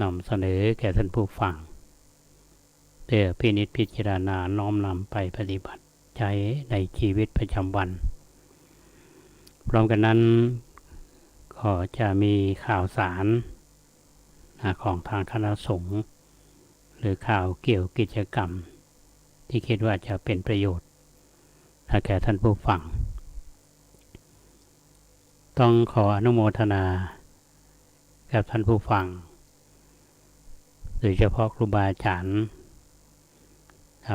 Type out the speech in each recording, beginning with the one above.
นำเสนอแก่ท่านผู้ฟังเพื่อพินิจพิจารณาน้อมนำไปปฏิบัติใช้ในชีวิตประจำวันพร้อมกันนั้นก็จะมีข่าวสารของทางคณะสงฆ์หรือข่าวเกี่ยวกิจกรรมที่คิดว่าจะเป็นประโยชน์แก่ท่านผู้ฟังต้องขออนุโมทนากับท่านผู้ฟังโดยเฉพาะครูบาอาจารย์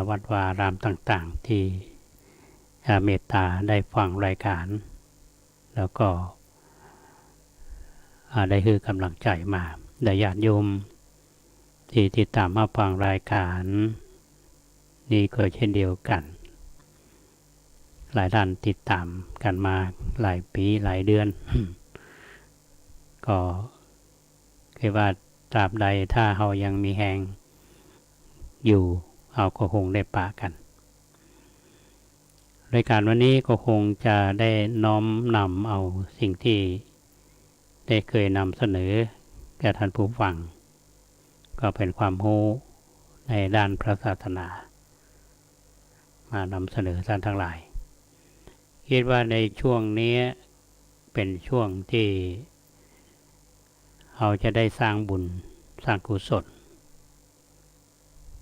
วัดวารามต่างๆที่เมตตาได้ฟังรายการแล้วก็ได้คือกำลังใจมาได้ญาติโยมที่ติดตามมาฟังรายการนี้ก็เช่นเดียวกันหลายท่านติดตามกันมาหลายปีหลายเดือน ก็คิดว่าตราบใดถ้าเรายังมีแรงอยู่เราก็คงได้ปะกันรายการวันนี้ก็คงจะได้น้อมนำเอาสิ่งที่ได้เคยนำเสนอแก่ท่านผู้ฟังก็เป็นความรู้ในด้านพระศาสนามานำเสนอท่านทั้งหลายคิดว่าในช่วงนี้เป็นช่วงที่เราจะได้สร้างบุญสร้างกุศล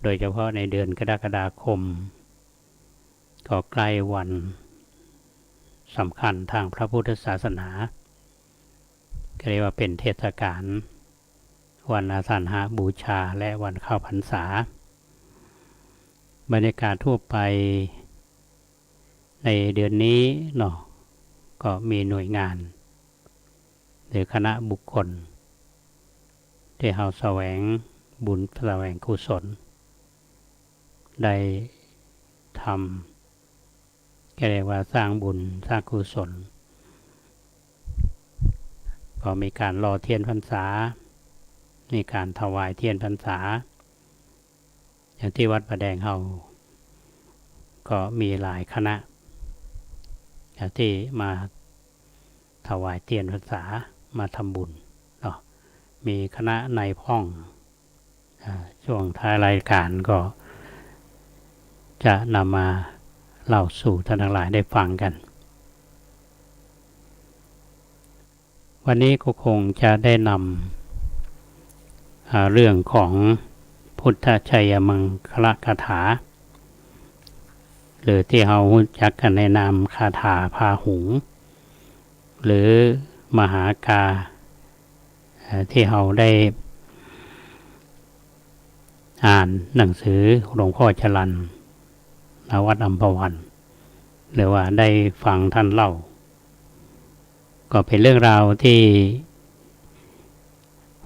โดยเฉพาะในเดือนกรกฎาคมก็ใกล้วันสำคัญทางพระพุทธศาสนาก็เรียกว่าเป็นเทศกาลวันอาสาฬหบูชาและวันเข้าพรรษาบรรยากาศทั่วไปในเดือนนี้เนาะก็มีหน่วยงานหรือคณะบุคคลที่เราแสวงบุญแสวงกุศลได้ทำก็เรียกว่าสร้างบุญสร้างกุศลก็มีการรอเทียนพรรษามีการถวายเทียนพรรษาอย่างที่วัดประแดงเราก็มีหลายคณะที่มาถวายเทียนพรรษามาทำบุญมีคณะนายพ่องช่วงท้ายรายการก็จะนำมาเล่าสู่ท่านทั้งหลายได้ฟังกันวันนี้ก็คงจะได้นำเรื่องของพุทธชัยมังคลคาถาหรือที่เรารู้จักกันในนามคาถาพาหุงหรือมหากาที่เราได้อ่านหนังสือหลวงพ่อจรัญณวัดอัมพวันหรือว่าได้ฟังท่านเล่าก็เป็นเรื่องราวที่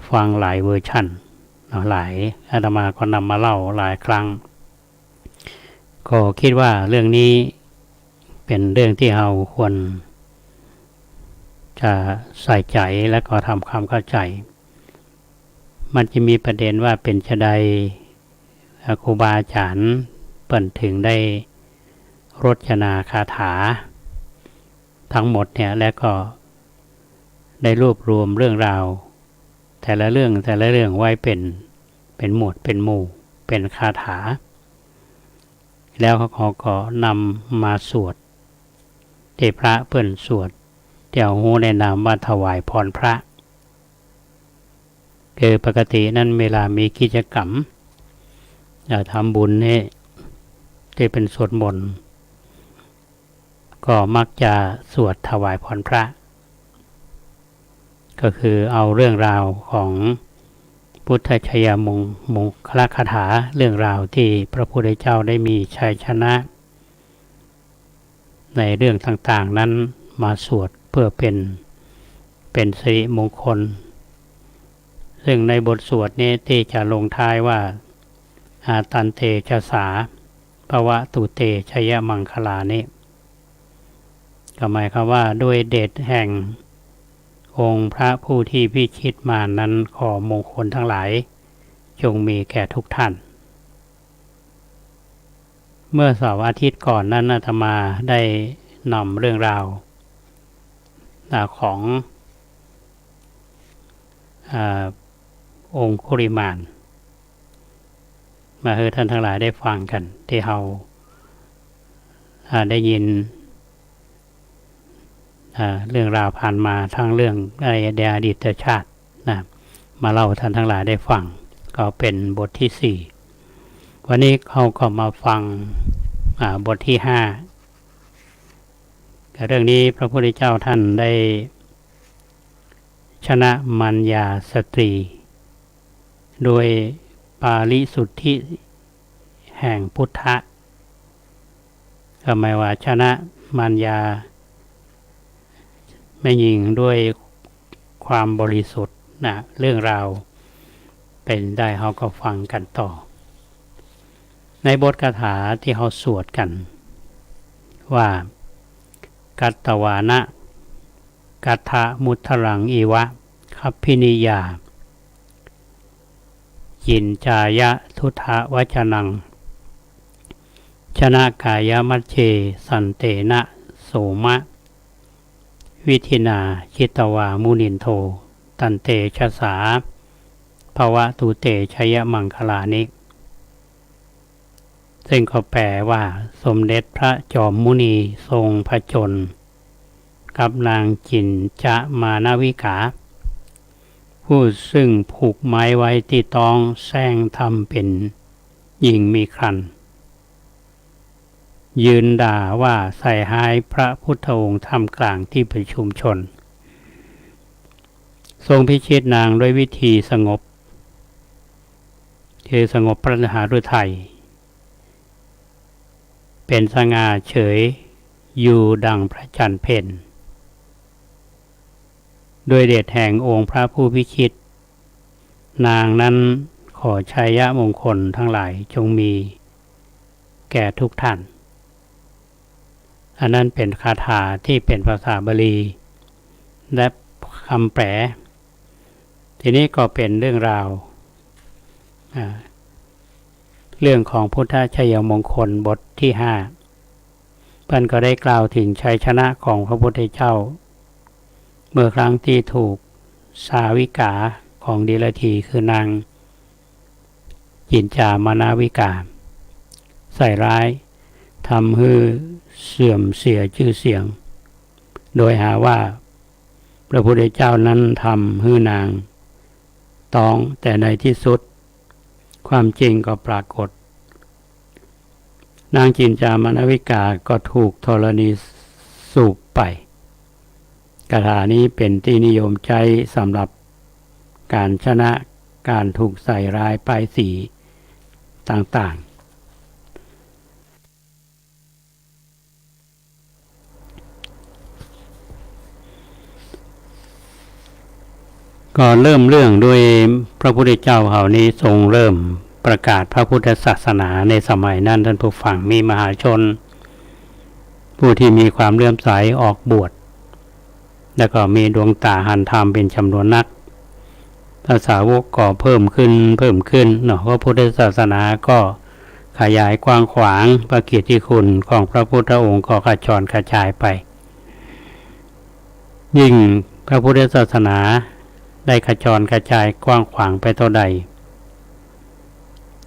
ฟังหลายเวอร์ชันหลายอาตมาก็นำมาเล่าหลายครั้งก็คิดว่าเรื่องนี้เป็นเรื่องที่เราควรจะใส่ใจและก็ทำความเข้าใจมันจะมีประเด็นว่าเป็นชะใดครูบาอาจารย์เปิ่นถึงได้รจนาคาถาทั้งหมดเนี่ยและก็ได้รวบรวมเรื่องราวแต่ละเรื่องไว้เป็นหมวดเป็นหมู่เป็นคาถาแล้วเขาก็นำมาสวดที่พระเปิ่นสวดเดี๋ยวหูในนามว่าถวายพรพระคือปกตินั้นเวลามีกิจกรรมทำบุญนี่ที่เป็นสวดมนต์ก็มักจะสวดถวายพรพระก็คือเอาเรื่องราวของพุทธชัยมงคลคาถาเรื่องราวที่พระพุทธเจ้าได้มีชัยชนะในเรื่องต่างๆนั้นมาสวดเพื่อเป็นสิริมงคลซึ่งในบทสวดนี้ที่จะลงท้ายว่าอาตันเตชะสาภวะตุเตชยมังคลานี้ก็หมายความว่าด้วยเดชแห่งองค์พระผู้ที่พิชิตมานั้นขอมงคลทั้งหลายจงมีแก่ทุกท่านเมื่อเสาร์อาทิตย์ก่อนนั้นอาตมาได้นำเรื่องราวของ องคุลิมานมาให้ท่านทั้งหลายได้ฟังกันที่เราได้ยินเรื่องราวผ่านมาทั้งเรื่องในอดีตชาตินะมาเล่าท่านทั้งหลายได้ฟังก็เป็นบทที่4วันนี้เขาก็มาฟังบทที่5เรื่องนี้พระพุทธเจ้าท่านได้ชนะมัญญาสตรีโดยปาริสุทธิแห่งพุทธะก็หมายว่าชนะมัญญาแม่หญิงด้วยความบริสุทธิ์นะเรื่องราวเป็นได้เขาก็ฟังกันต่อในบทคาถาที่เขาสวดกันว่ากัตตวานะกัตถะมุทรังอีวะคัพพินิยายินจายะทุทธวจนังชนะกายมัจเจสันเตนะโสมะวิธินาชิตวามุนินโทตันเตชะสาภวะตุเตชยมังคลานิซึ่งเขาแปลว่าสมเด็จพระจอมมุนีทรงพระชนกับนางจินจะมานาวิกาผู้ซึ่งผูกไม้ไว้ที่ต้องแซงทำเป็นหญิงมีครรภ์ยืนด่าว่าใส่หายพระพุทธองค์ท่ามกลางที่ประชุมชนทรงพิชิตนางด้วยวิธีสงบคือสงบพระหฤทัยเป็นสง่าเฉยอยู่ดังพระจันทร์เพ็ญโดยเดชแห่งองค์พระผู้พิชิตนางนั้นขอชัยมงคลทั้งหลายจงมีแก่ทุกท่านอันนั้นเป็นคาถาที่เป็นภาษาบาลีและคำแปลทีนี้ก็เป็นเรื่องราวเรื่องของพุทธชัยมงคลบทที่5เพิ่นก็ได้กล่าวถึงชัยชนะของพระพุทธเจ้าเมื่อครั้งที่ถูกสาวิกาของดิลธีคือนางจินจามนาวิกาใส่ร้ายทำให้เสื่อมเสียชื่อเสียงโดยหาว่าพระพุทธเจ้านั้นทำให้นางต้องแต่ในที่สุดความจริงก็ปรากฏนางจินจามนาวิกาก็ถูกธรณีสูบไปคาถานี้เป็นที่นิยมใช้สำหรับการชนะการถูกใส่ร้ายป้ายสีต่างๆก็เริ่มเรื่องด้วยพระพุทธเจ้าเขานี้ทรงเริ่มประกาศพระพุทธศาสนาในสมัยนั้นท่านผู้ฟังมีมหาชนผู้ที่มีความเลื่อมใสออกบวชแล้วก็มีดวงตาหันธรรมเป็นจำนวนนักภาษาวกก็เพิ่มขึ้นเนาะพระพุทธศาสนาก็ขยายกว้างขวางพระเกียรติคุณของพระพุทธองค์ก็กระจรกระจายไปยิ่งพระพุทธศาสนาได้กระจรกระจายกว้างขวางไปเท่าใด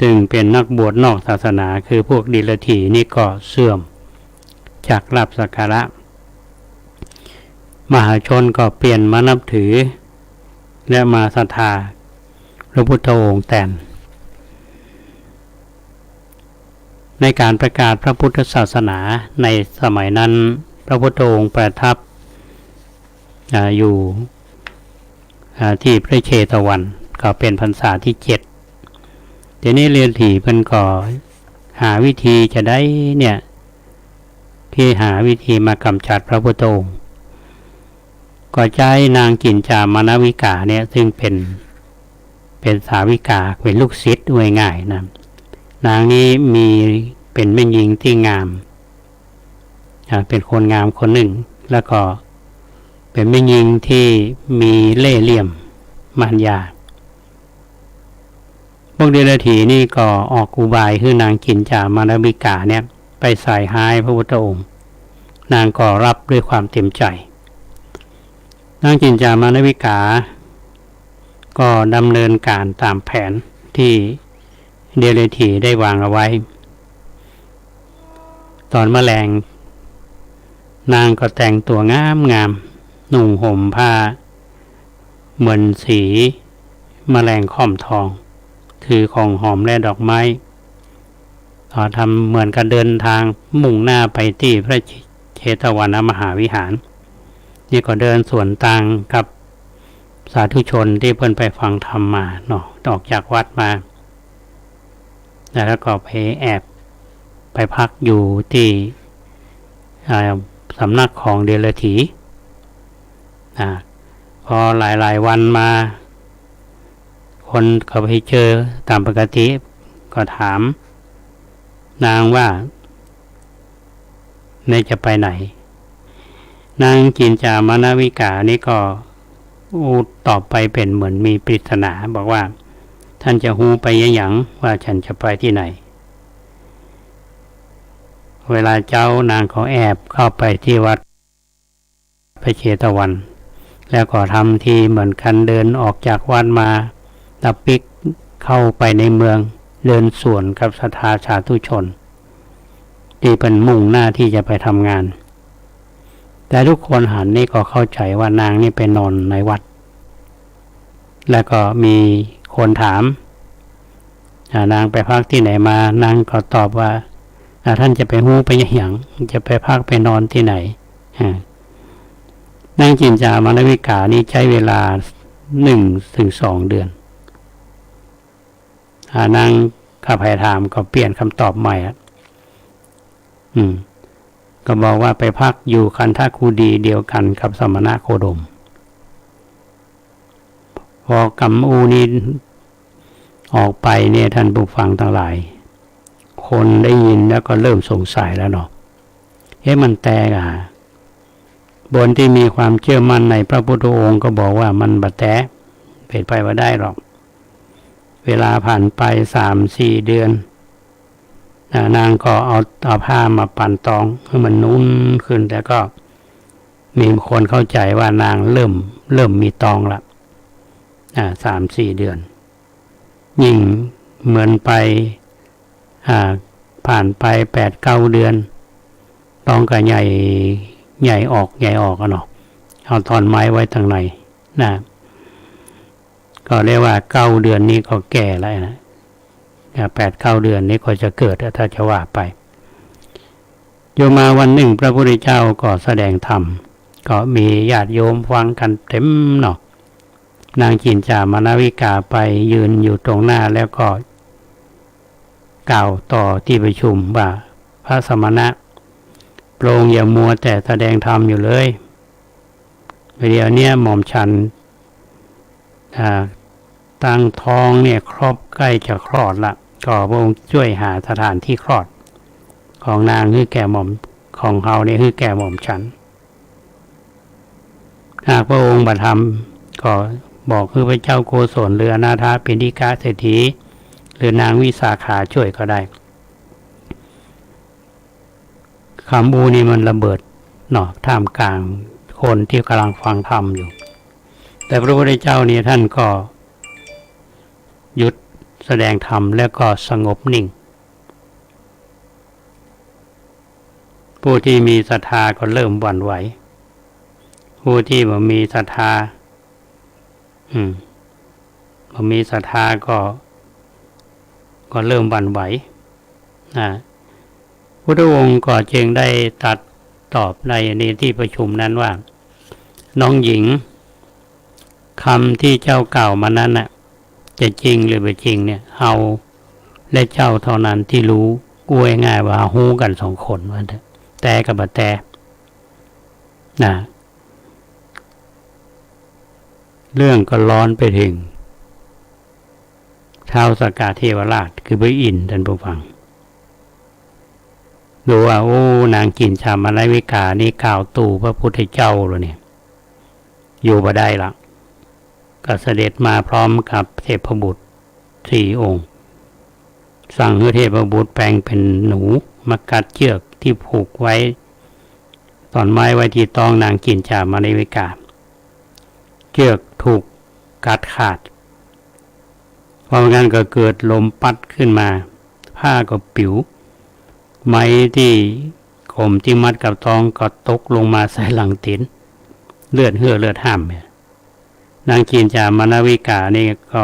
จึงเป็นนักบวชนอกศาสนาคือพวกดิลถีนี่ก็เสื่อมจากลาภสักการะมหาชนก็เปลี่ยนมานับถือและมาศรัทธาพระพุทธองค์แทนในการประกาศพระพุทธศาสนาในสมัยนั้นพระพุทธองค์ประทับอยู่ที่พระเชตวันก็เป็นพรรษาที่7ทีนี้เรียนถี่เพิ่นก็หาวิธีจะได้เนี่ยที่หาวิธีมากำจัดพระพุทธองค์ก็ใช้นางจินจามนาวิกาเนี่ยซึ่งเป็นสาวิกาเป็นลูกศิษย์ด้วยง่ายนะนางนี้มีเป็นแม่หญิงที่งามเป็นคนงามคนหนึ่งแล้วก็เป็นแม่หญิงที่มีเล่ห์เหลี่ยมมารยาพวกเดรัจฉีนี่ก็ออกอุบายคือนางจินจามนาวิกาเนี่ยไปใส่ร้ายพระพุทธองค์นางก็รับด้วยความเต็มใจนางจินจามานวิกา ก็ดำเนินการตามแผนที่เดลทีได้วางเอาไว้ตอนแมลงนางก็แต่งตัวงามนุ่งห่มผ้าเหมือนสีแมลงค่อมทองถือของหอมและดอกไม้ทำเหมือนกับเดินทางมุ่งหน้าไปที่พระเชตวันมหาวิหารนี่ก็เดินสวนทางกับสาธุชนที่เพิ่นไปฟังธรรมมาเนาะออกจากวัดมาแล้วก็ไปแอบไปพักอยู่ที่สำนักของเดลถีพอหลายวันมาคนก็ไปเจอตามปกติก็ถามนางว่าจะไปไหนนางจินจามนาวิกานี่ก็ตอบไปเป็นเหมือนมีปริศนาบอกว่าท่านจะฮู้ไปยังว่าฉันจะไปที่ไหนเวลาเจ้านางเขาแอบเข้าไปที่วัดพระเชตวันแล้วก็ทำทีเหมือนกันเดินออกจากวัดมาตะปิกเข้าไปในเมืองเดินสวนกับศรัทธาสาธุชนที่เป็นมุ่งหน้าที่จะไปทำงานแต่ทุกคนหันนี่ก็เข้าใจว่านางนี่ไปนอนในวัดแล้วก็มีคนถามนางไปพักที่ไหนมานางก็ตอบว่าท่านจะไปฮู้ไปอย่างจะไปพักไปนอนที่ไหนนางจินจามานวิกานี่ใช้เวลา 1-2 เดือนนางข้าพายถามก็เปลี่ยนคำตอบใหม่ก็บอกว่าไปพักอยู่คันธคูดีเดียวกันกับสมณะโคดมพอกัมอูนี้ออกไปเนี่ยท่านผู้ฟังทั้งหลายคนได้ยินแล้วก็เริ่มสงสัยแล้วเนาะมันแตกบนที่มีความเชื่อมั่นในพระพุทธองค์ก็บอกว่ามันบัดแตะเป็นไปว่าได้หรอกเวลาผ่านไป 3-4 เดือนนางก็เอาผ้ามาปั่นตองให้มันนุ่นขึ้นแต่ก็มีคนเข้าใจว่านางเริ่มมีตองละ3-4 เดือนยิ่งเหมือนไปผ่านไป 8-9 เดือนตองก็ใหญ่ออกเนาะเอาท่อนไม้ไว้ทางในก็เรียกว่า9 เดือนนี้ก็แก่แล้วนะ8-9 เดือนนี้ก็จะเกิดถ้าจะว่าไปโยมมาวันหนึ่งพระพุทธเจ้าก็แสดงธรรมก็มีญาติโยมฟังกันเต็มเนาะนางจินจามนาวิกาไปยืนอยู่ตรงหน้าแล้วก็กล่าวต่อที่ประชุมว่าพระสมณะโปรงอย่ามัวแต่แสดงธรรมอยู่เลยเดี๋ยวนี้หม่อมฉันตั้งท้องเนี่ยครอบใกล้จะคลอดละก็พระองค์ช่วยหาสถานที่คลอดของนางคือแก่หม่อมของเขาเนี่ยคือแก่หม่อมฉันหากพระองค์บัดทำก็บอกคือพระเจ้าโกศลหรืออนาถาปิณฑิกะเศรษฐีหรือนางวิสาขาช่วยก็ได้คำบูนี่มันระเบิดเนาะท่ามกลางคนที่กำลังฟังธรรมอยู่แต่พระพุทธเจ้านี่ท่านก็หยุดแสดงธรรมแล้วก็สงบนิ่งผู้ที่มีศรัทธาก็เริ่มหวั่นไหวผู้ที่บ่มีศรัทธาบ่มีศรัทธาก็เริ่มหวั่นไหวพุทธองค์ก็จึงได้ตรัสตอบในที่ประชุมนั้นว่าน้องหญิงคำที่เจ้ากล่าวมานั้นจะจริงหรือไม่จริงเนี่ยเอาและเจ้าเท่านั้นที่รู้กู้ง่ายว่าฮู้กัน2 คนว่าแต่กับบ่แต่เรื่องก็ร้อนไปถึงท้าวสักกะเทวราชคือพระอินทร์ท่านผู้ฟังดูว่าโอ้นางจินจามานวิกานี่กล่าวตู่พระพุทธเจ้าแล้วเนี่ยอยู่บ่ได้ละก็เสด็จมาพร้อมกับเทพบุตร4 องค์สั่งให้เทพบุตรแปลงเป็นหนูมากัดเชือกที่ผูกไว้ตอนไม้ไว้ที่ตองนางจินจามานวิกาเชือกถูกกัดขาด พองั้นก็เกิดลมพัดขึ้นมาผ้าก็ปิวไม้ที่ข่มที่มัดกับทองก็ตกลงมาใส่หลังตินเลือดเหือเลือดห้ามนางกินจามานวิกานี่ก็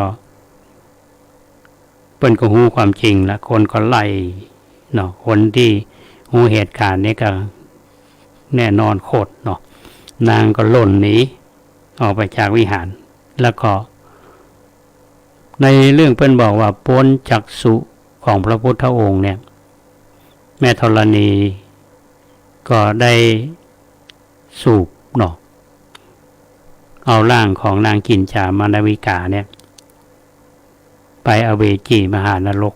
เปิ้นก็หูความจริงละคนก็ไล่เนาะคนที่หูเหตุการณ์นี้ก็แน่นอนโคตรเนาะนางก็หล่นหนีออกไปจากวิหารแล้วก็ในเรื่องเปิ้นบอกว่าปนจักษุของพระพุทธองค์เนี่ยแม่ธรณีก็ได้สูบเนาะเอาร่างของนางกินจามานวิกาเนี่ยไปอเวจีมหานรก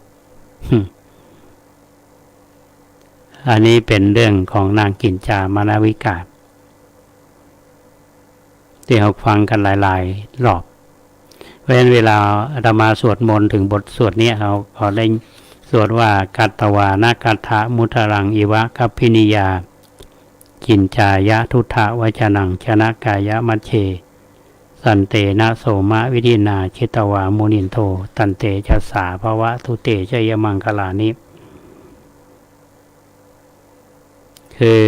อันนี้เป็นเรื่องของนางกินจามานวิกาที่เราฟังกันหลายๆรอบเพราะฉะนั้นเวลาอาตมาสวดมนต์ถึงบทสวดนี้เราขอได้สวดว่ากัตตวานากัตถะมุทรังอิวะกัปพินิยากินจายะทุทะวจนังชนะกายะมัชเชสันเตนะโสมะวิธินาชิตวามุนินโทตันเตชัสสาภวะทุเตชยมังคลานิคือ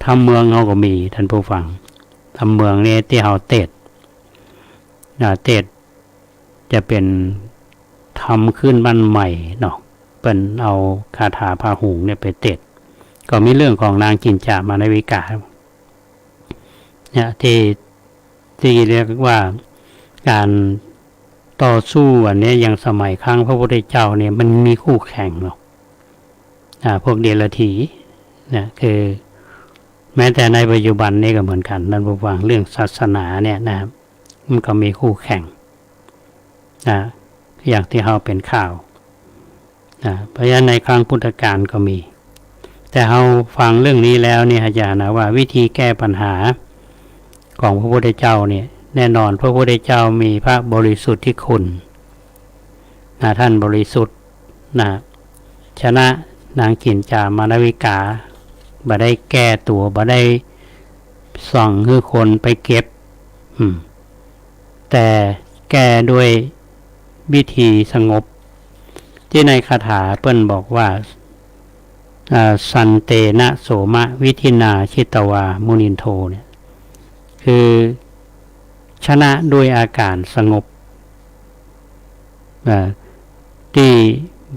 ทำเมืองเขาก็มีท่านผู้ฟังทำเมืองนี้ที่เขาเตดเตดจะเป็นทำขึ้นบ้านใหม่เนาะเป็นเอาคาถาพาหุงเนี่ยไปเตดก็มีเรื่องของนางกินจามานวิกาเนี่ยที่เรียกว่าการต่อสู้อันนี้ยังสมัยครั้งพระพุทธเจ้าเนี่ยมันมีคู่แข่งเนาะพวกเดรัจฉีเนี่ยคือแม้แต่ในปัจจุบันนี่ก็เหมือนกันนั่นผู้ฟังเรื่องศาสนาเนี่ยนะครับมันก็มีคู่แข่งอย่างที่เราเป็นข่าวเพราะฉะนั้นในครั้งพุทธกาลก็มีแต่เราฟังเรื่องนี้แล้วเนี่ยอาจารย์นะว่าวิธีแก้ปัญหาของพระพุทธเจ้าเนี่ยแน่นอนพระพุทธเจ้ามีพระบริสุทธิ์ที่คุณท่านบริสุทธิ์ชนะนางกินจามานวิกาบ่ได้แก้ตัวบ่ได้ส่องคือคนไปเก็บแต่แก้ด้วยวิธีสงบที่ในคาถาเปิ้นบอกว่าสันเตนะโสมะวิธินาชิตวามุนินโทเนี่ยคือชนะด้วยอาการสงบที่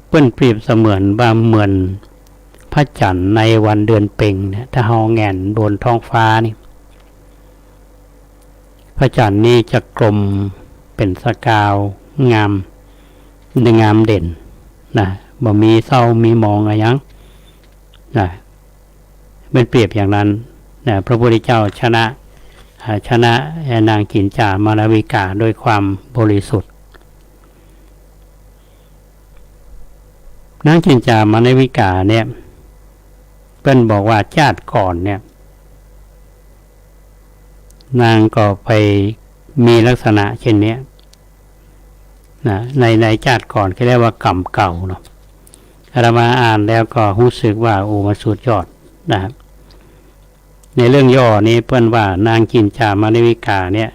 เปิ้นเปรียบเสมือนว่าเหมือนพระจันทร์ในวันเดือนเพ็ญเนี่ยถ้าเฮาแงนบนท้องฟ้านี่พระจันทร์นี่จะกลมเป็นสกาวงามเด่นบ่มีเศร้ามีมองอะไรยังเป็นเปรียบอย่างนั้นพระพุทธเจ้าชนะนางกินจามานวิกาโดยความบริสุทธิ์นางกินจามานวิกาเนี่ยเพิ่นบอกว่าชาติก่อนเนี่ยนางก็ไปมีลักษณะเช่นนี้ในชาติก่อนเขาเรียกว่ากรรมเก่าเนาะอาตมาอ่านแล้วก็รู้สึกว่ามันสุดยอดนะครับในเรื่องย่อนี้เพิ่นว่านางกินจามานวิกาเนี่ย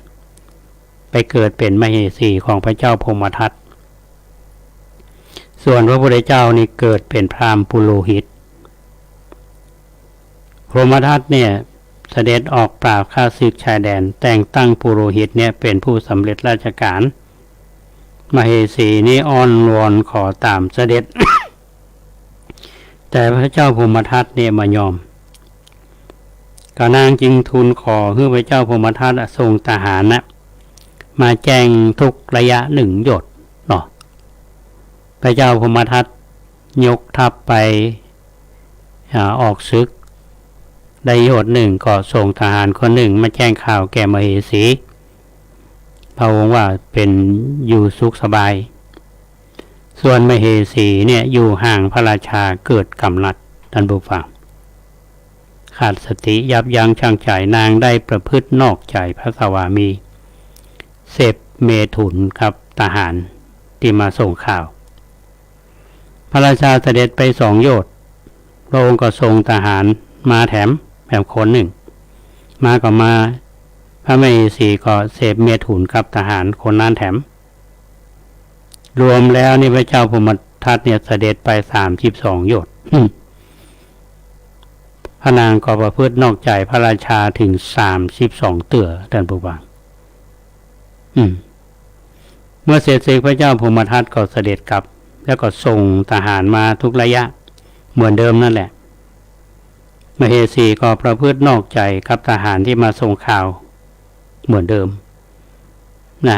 ไปเกิดเป็นมเหสีของพระเจ้าพรหมทัตส่วนพระพุทธเจ้านี่เกิดเป็นพราหมณ์ปุโรหิตพรหมทัตเนี่ยเสด็จออกปราบข้าศึกชายแดนแต่งตั้งปุโรหิตเนี่ยเป็นผู้สำเร็จราชการมเหสีนี่อ้อนวอนขอตามเสด็จ แต่พระเจ้าพรหมทัตเนี่ยมายอมก็นางจึงทูลขอให้พระเจ้าพรหมทัตส่งทหารมาแจ้งทุกระยะ1 หยดเนาะพระเจ้าพรหมทัตยกทัพไปออกศึกได้หยด1ก็ส่งทหารคน1มาแจ้งข่าวแก่มเหสีพระองค์ว่าเป็นอยู่สุขสบายส่วนมเหสีเนี่ยอยู่ห่างพระราชาเกิดกำลัดท่านผู้ฟังขาดสติยับยั้งชั่งใจนางได้ประพฤตินอกใจพระสวามีเสพเมถุนครับทหารที่มาส่งข่าวพระราชาเสด็จไป2 โยชน์พระองค์ก็ส่งทหารมาแถมคน1มาก็มาพระมเหสีก็เสพเมถุนกับทหารคนนั้นแถม รวมแล้วนี่พระเจ้าพรหมทัตเนี่ยเสด็จไป32 โยชน์พระนางก็ประพฤตินอกใจพระราชาถึง32 เตื่อท่านผู้ฟังเมื่อเสร็จพระเจ้าพรหมทัตก็เสด็จกลับแล้วก็ส่งทหารมาทุกระยะเหมือนเดิมนั่นแหละมเหสีก็ประพฤตินอกใจกับทหารที่มาส่งข่าวเหมือนเดิมนะ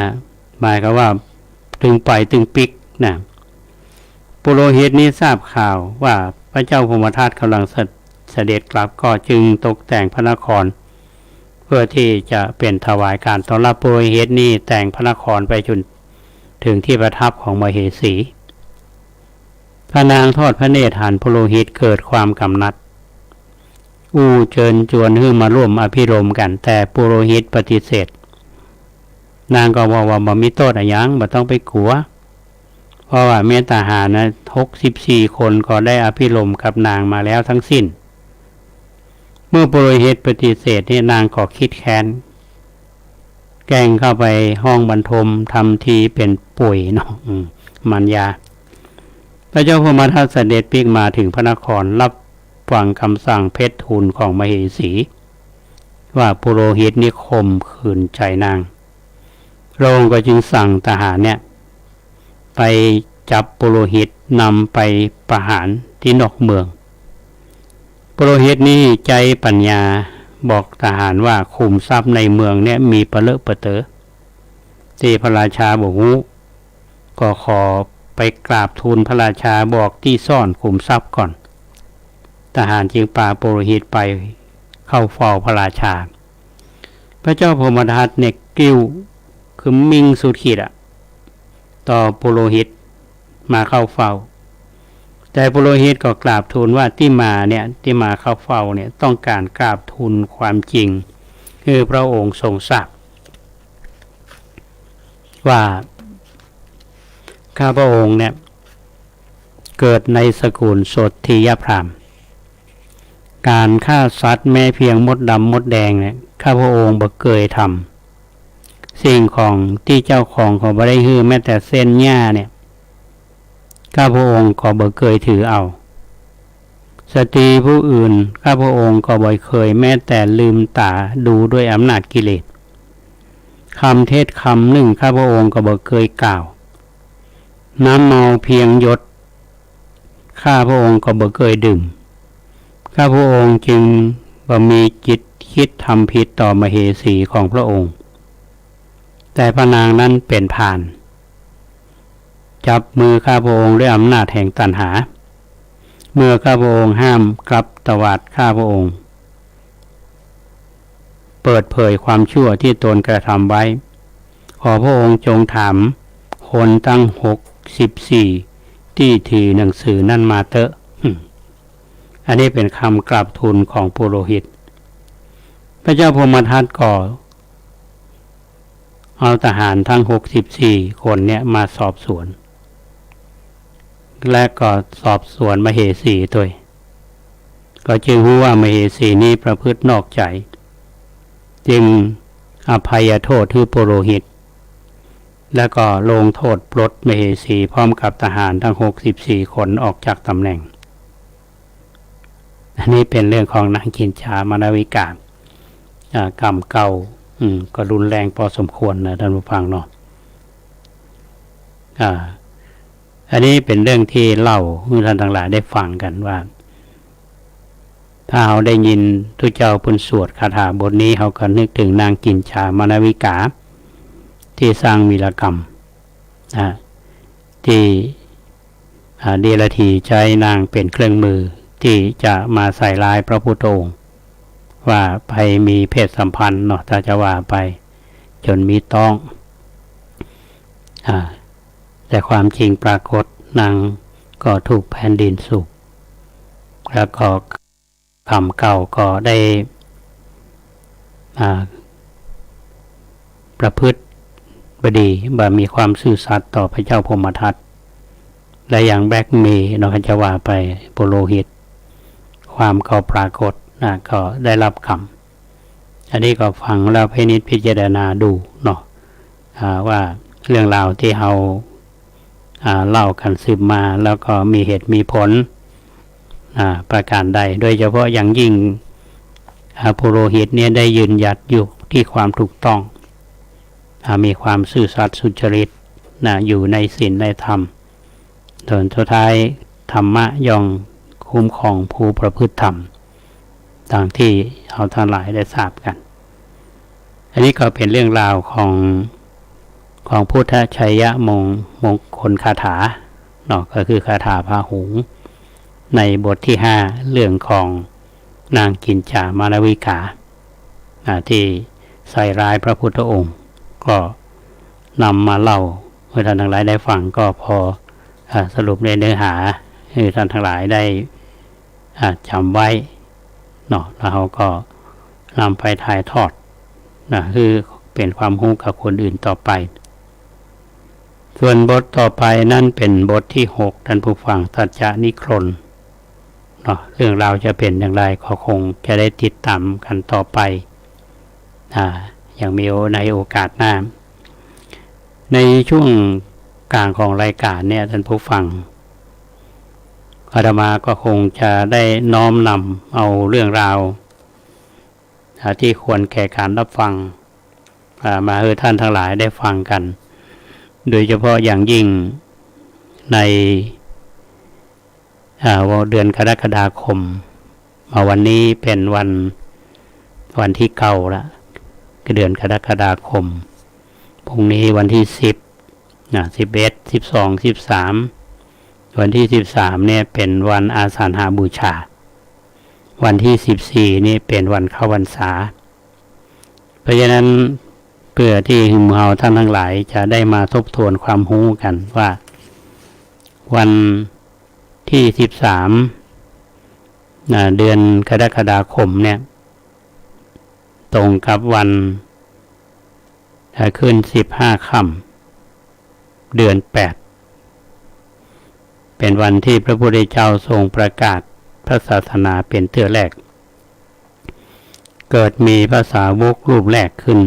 หมายก็ว่าตึงไปตึงปิกนะปุโรหิตนี้ทราบข่าวว่าพระเจ้าพรหมทัตกำลังเสด็จกลับก็จึงตกแต่งพระนครเพื่อที่จะเป็นถวายการต้อนรับปุโรหิตนี้แต่งพระนครไปจนถึงที่ประทับของมเหสีพระนางทอดพระเนตรหันปุโรหิตเกิดความกำนัดเชิญชวนให้มาร่วมอภิรมกันแต่ปุโรหิตปฏิเสธนางก็บอกว่าบ่มีโทษอะไรยังบ่ต้องไปกลัวเพราะว่าเมตตาหารนะ64 คนก็ได้อภิรมกับนางมาแล้วทั้งสิ้นเมื่อปุโรหิตปฏิเสธนี่นางก็คิดแค้นแกล้งเข้าไปห้องบรรทมทำทีเป็นป่วยเนาะมันยาพระเจ้าพรหมทัตเสด็จปิกมาถึงพระนครรับฟังคำสั่งเพชรทูลของมเหสีว่าปุโรหิตนิคมขืนใจนางพระองค์ก็จึงสั่งทหารเนี่ยไปจับปุโรหิตนำไปประหารที่นอกเมืองปุโรหิตนี่ใจปัญญาบอกทหารว่าขุมทรัพย์ในเมืองเนี่ยมีเปลือเปเตอที่พระราชาบอกงูก็ขอไปกราบทูลพระราชาบอกที่ซ่อนขุมทรัพย์ก่อนทหารจึงพาปุโรหิตไปเข้าเฝ้าพระราชาพระเจ้าพรหมทัตเนี่ยกิ้วคือมิ่งสุดขีดต่อปุโรหิตมาเข้าเฝ้าแต่ปุโรหิตก็กราบทูลว่าที่มาเข้าเฝ้าเนี่ยต้องการกราบทูลความจริงคือพระองค์ทรงทราบว่าข้าพระองค์เนี่ยเกิดในสกุลโสติยพราหมณ์การฆ่าสัตว์แม้เพียงมดดำมดแดงเนี่ยข้าพระองค์บ่เคยทำสิ่งของที่เจ้าของเขาบ่ได้ฮื้อแม้แต่เส้นหญ้าเนี่ยข้าพระองค์ก็บ่เคยถือเอาสตรีผู้อื่นข้าพระองค์ก็บ่เคยแม้แต่ลืมตาดูด้วยอำนาจกิเลสคำเทศคำหนึ่งข้าพระองค์ก็บ่เคยกล่าวน้ำเมาเพียงหยดข้าพระองค์ก็บ่เคยดื่มข้าพระองค์จึงบ่มีจิตคิดทำผิดต่อมเหสีของพระองค์แต่พระนางนั้นเป็นพาลจับมือข้าพระองค์ด้วยอำนาจแห่งตัณหาเมื่อข้าพระองค์ห้ามกลับตวาดข้าพระองค์เปิดเผยความชั่วที่ตนกระทำไว้ขอพระองค์จงถามคนตั้ง64ที่ถือหนังสือนั่นมาเตอะอันนี้เป็นคำกราบทูลของปุโรหิตพระเจ้าพรหมทัตก็เอาทหารทั้ง64 คนเนี่ยมาสอบสวนและก็สอบสวนมเหสีด้วยก็จึงรู้ว่ามเหสีนี้ประพฤตินอกใจจึงอภัยโทษที่ปุโรหิตแล้วก็ลงโทษปลดมเหสีพร้อมกับทหารทั้ง64 คนออกจากตำแหน่งอันนี้เป็นเรื่องของนางกินชามานวิกากรรมเก่าก็รุนแรงพอสมควรนะท่านผู้ฟังเนาะอันนี้เป็นเรื่องที่เล่าให้ท่านทั้งหลายได้ฟังกันว่าถ้าเราได้ยินทุกเจ้าพูดสวดคาถาบทนี้เขาก็นึกถึงนางกินชามานวิกาที่สร้างวีรกรรมที่เดรัจฉีใช้นางเป็นเครื่องมือที่จะมาใส่ร้ายพระพุทธองค์ว่าไปมีเพศสัมพันธ์เนาะถ้าจะว่าไปจนมีต้องแต่ความจริงปรากฏนางก็ถูกแผ่นดินสูบแล้วก็คำเก่าก็ได้ประพฤติบดีบ่มีความซื่อสัตย์ต่อพระเจ้าพรหมทัตและอย่างแบกเมเราจะว่าไปปุโรหิตความเขาปรากฏก็ได้รับกรรมอันนี้ก็ฟังแล้วพินิจพิจารณาดูเนาะว่าเรื่องราวที่เรา เล่ากันสืบมาแล้วก็มีเหตุมีผลประการใดโดยเฉพาะอย่างยิ่งปุโรหิตเนี่ยได้ยืนหยัดอยู่ที่ความถูกต้องมีความซื่อสัตย์สุจริตอยู่ในศีลในธรรมจนสุดท้ายธรรมะย่อมคุ้มครองผู้ประพฤติธรรมดังที่เราทั้งหลายได้ทราบกันอันนี้ก็เป็นเรื่องราวของพุทธชัยมงคลคาถาเนาะก็คือคาถาพาหุงในบทที่5เรื่องของนางกินจามานวิกาที่ใส่ร้ายพระพุทธองค์ก็นำมาเล่าให้ท่านทั้งหลายได้ฟังก็พอสรุปในเนื้อหาให้ท่านทั้งหลายได้จำไว้เนาะแล้วเขาก็นำไปถ่ายทอดคือเป็นความรู้กับคนอื่นต่อไปส่วนบทต่อไปนั่นเป็นบทที่6ท่านผู้ฟังสัจจานิครนเนาะเรื่องราวจะเป็นอย่างไรก็คงจะได้ติดตามกันต่อไปอย่างมีในโอกาสหน้าในช่วงกลางของรายการเนี่ยท่านผู้ฟังอาตมาก็คงจะได้น้อมนำเอาเรื่องราวที่ควรแก่การรับฟังมาให้ท่านทั้งหลายได้ฟังกันโดยเฉพาะอย่างยิ่งในเดือนกรกฎาคมวันนี้เป็นวันที่9ละเดือนกรกฎาคมพรุ่งนี้วันที่10 11 12 13วันที่13เนี่ยเป็นวันอาสาฬหบูชาวันที่14นี่เป็นวันเข้าพรรษาเพราะฉะนั้นเพื่อที่เราท่านทั้งหลายจะได้มาทบทวนความรู้กันว่าวันที่13เดือนกรกฎาคมเนี่ยตรงกับวันขึ้น15 ค่ำเดือน8เป็นวันที่พระพุทธเจ้าทรงประกาศพระศาสนาเป็นเทื่อแรกเกิดมีพระสาวกรูปแรกขึ้น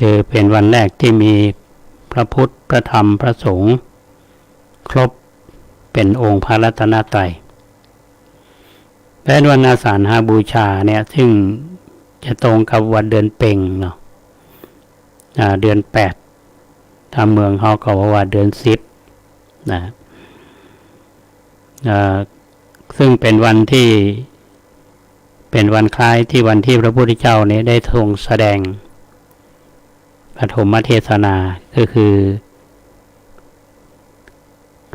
คือเป็นวันแรกที่มีพระพุทธพระธรรมพระสงฆ์ครบเป็นองค์พระรัตนตรัยและวันอาสาฬหบูชาเนี่ยซึ่งจะตรงกับวันเดือนเพ็ญเนาะเดือน8ทางเมืองเขาก็ว่าเดือน10ซึ่งเป็นวันที่เป็นวันคล้ายที่วันที่พระพุทธเจ้าเนี่ยได้ทรงแสดงปฐมเทศนาก็คือ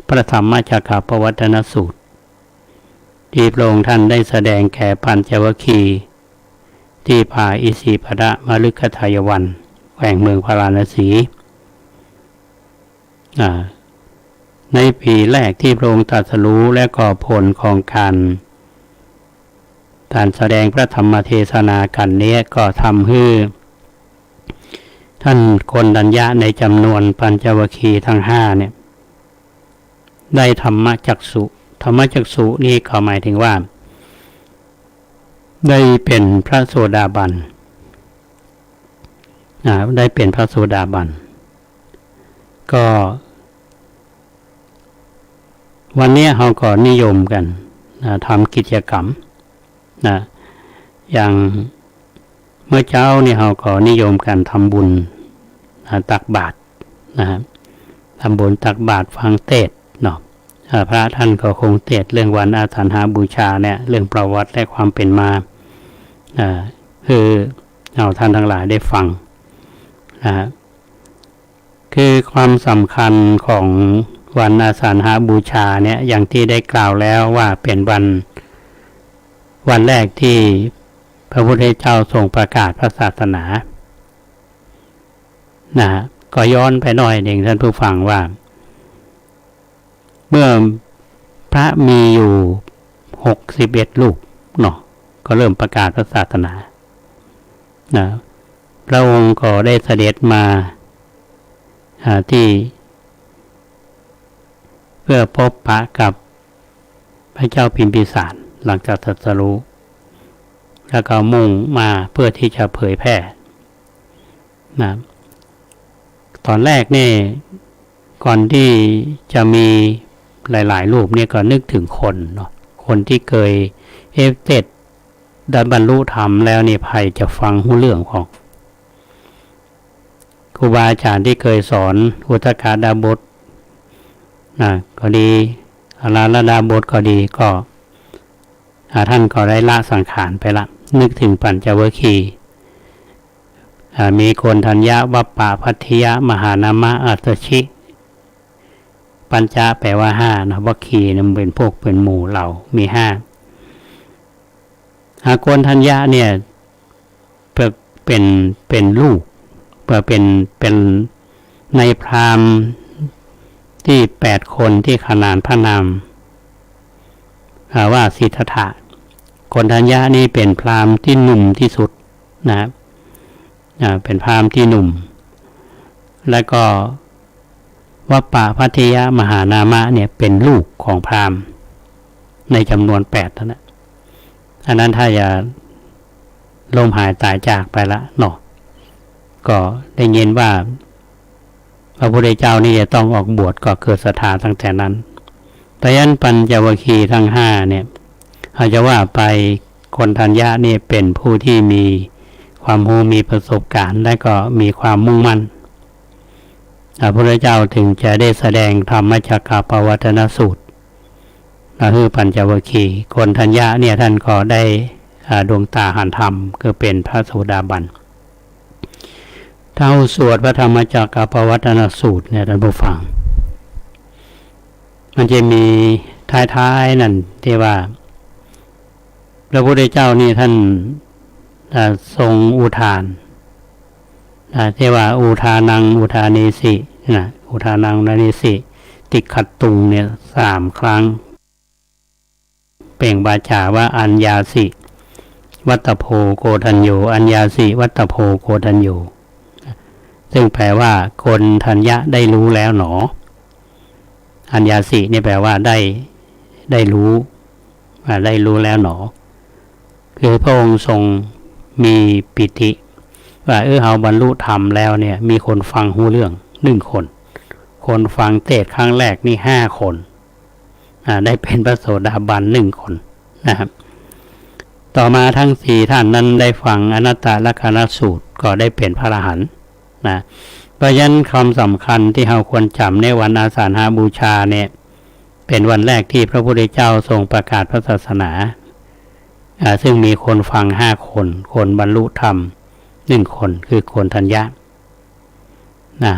พระธรรมจักรปวัตตนสูตรที่พระองค์ท่านได้แสดงแก่ปัญจวัคคีย์ที่ผาอิสิปตมฤคทายวันแขวงเมืองพาราณสีในปีแรกที่พระองค์ตรัสรู้และก่อผลของการแสดงพระธรรมเทศนากันนี้ก็ทำให้ท่านโกณฑัญญะในจำนวนปัญจวัคคีย์ทั้ง5เนี่ยได้ธรรมจักษุนี่ก็หมายถึงว่าได้เป็นพระโสดาบันได้เป็นพระโสดาบันก็วันนี้เราก็นิยมกันทำกิจกรรมอย่างเมื่อเช้านี่เราก็นิยมกันทำบุญตักบาตรนะครับทำบุญตักบาตรฟังเทศน์เนาะพระท่านก็คงเทศน์เรื่องวันอาสาฬหบูชาเนี่ยเรื่องประวัติและความเป็นมาคือเราท่านทั้งหลายได้ฟังคือความสำคัญของวันอาสาฬหบูชาเนี่ยอย่างที่ได้กล่าวแล้วว่าเป็นวันแรกที่พระพุทธเจ้าทรงประกาศพระศาสนาก็ย้อนไปหน่อยหนึ่งท่านผู้ฟังว่าเมื่อพระมีอยู่61รูปเนาะก็เริ่มประกาศพระศาสนาพระองค์ก็ได้เสด็จมาที่เพื่อพบปะกับพระเจ้าพิมพิสารหลังจากตรัสรู้แล้วก็มุ่งมาเพื่อที่จะเผยแพร่ตอนแรกนี่ ก่อนที่จะมีหลายๆรูปเนี่ยก็นึกถึงคนเนาะคนที่เคยเสร็จได้บรรลุธรรมแล้วนี่ใครจะฟังหูเรื่องของครูบาอาจารย์ที่เคยสอนอุตกาดาบทก็ดีอาราลดาบทก็ดีก็ท่านก็ได้ละสังขารไปละนึกถึงปัญจวัคคีย์มีโกณทัญญะวัปปะพัทธิยะมหานามะอัตชิปัญจแปลว่าห้านะวัคคีย์มันเป็นพวกเป็นหมู่เหล่ามีห้าโกณทัญญะเนี่ยเป็นลูกเป็นในพราหมณ์ที่8คนที่ขนานพระนามว่าสิทธัตถะโกณทัญญะนี่เป็นพราหมณ์ที่หนุ่มที่สุดนะครับเป็นพราหมณ์ที่หนุ่มและก็วัปปะพัทธิยะมหานามะเนี่ยเป็นลูกของพราหมณ์ในจำนวน8นั่นแหละอันนั้นถ้าอย่าล้มหายตายจากไปละเนาะก็ได้ยินว่าพระพุทธเจ้านี่จะต้องออกบวชก็เกิดศรัทธาตั้งแต่นั้นแต่ยันปัญจวัคคีย์ทั้ง5เนี่ยอาจจะว่าไปโกณทัญญะนี่เป็นผู้ที่มีความรู้มีประสบการณ์และก็มีความมุ่งมั่นพระพุทธเจ้าถึงจะได้แสดงธรรมจักรปวัตนสูตรคือปัญจวัคคีย์โกณทัญญะเนี่ยท่านก็ได้ดวงตาหันธรรมคือเป็นพระโสดาบันเท่าสวดพระธรรมจักรปวัตนสูตรเนี่ยท่านผู้ฟังมันจะมีท้ายๆนั่นที่ว่าพระพุทธเจ้านี่ท่านทรงอุทานที่ว่าอุทานังอุทาเนสินะอุทานังอุทาเนสิติขัดตุงเนี่ย3 ครั้งเปล่งบาจาว่าอัญญาสิวัตโพโกทัญโยอัญญาสิวัตโพโกทัญโยซึ่งแปลว่าโกณทัญญะได้รู้แล้วหนออัญญาสินี่แปลว่าได้รู้ได้รู้แล้วหนอคือพระองค์ทรงมีปิติว่าเราบรรลุธรรมแล้วเนี่ยมีคนฟังหูเรื่อง1 คนคนฟังเทศน์ครั้งแรกนี่5 คนได้เป็นพระโสดาบัน1 คนนะครับต่อมาทั้ง4ท่านนั้นได้ฟังอนัตตลักขณสูตรก็ได้เป็นพระอรหันต์นะเพราะฉะนั้นคำสำคัญที่เราควรจำในวันอาสาฬหบูชาเนี่ยเป็นวันแรกที่พระพุทธเจ้าทรงประกาศพระศาสนาซึ่งมีคนฟัง5 คนคนบรรลุธรรม1 คนคือโกณทัญญะนะ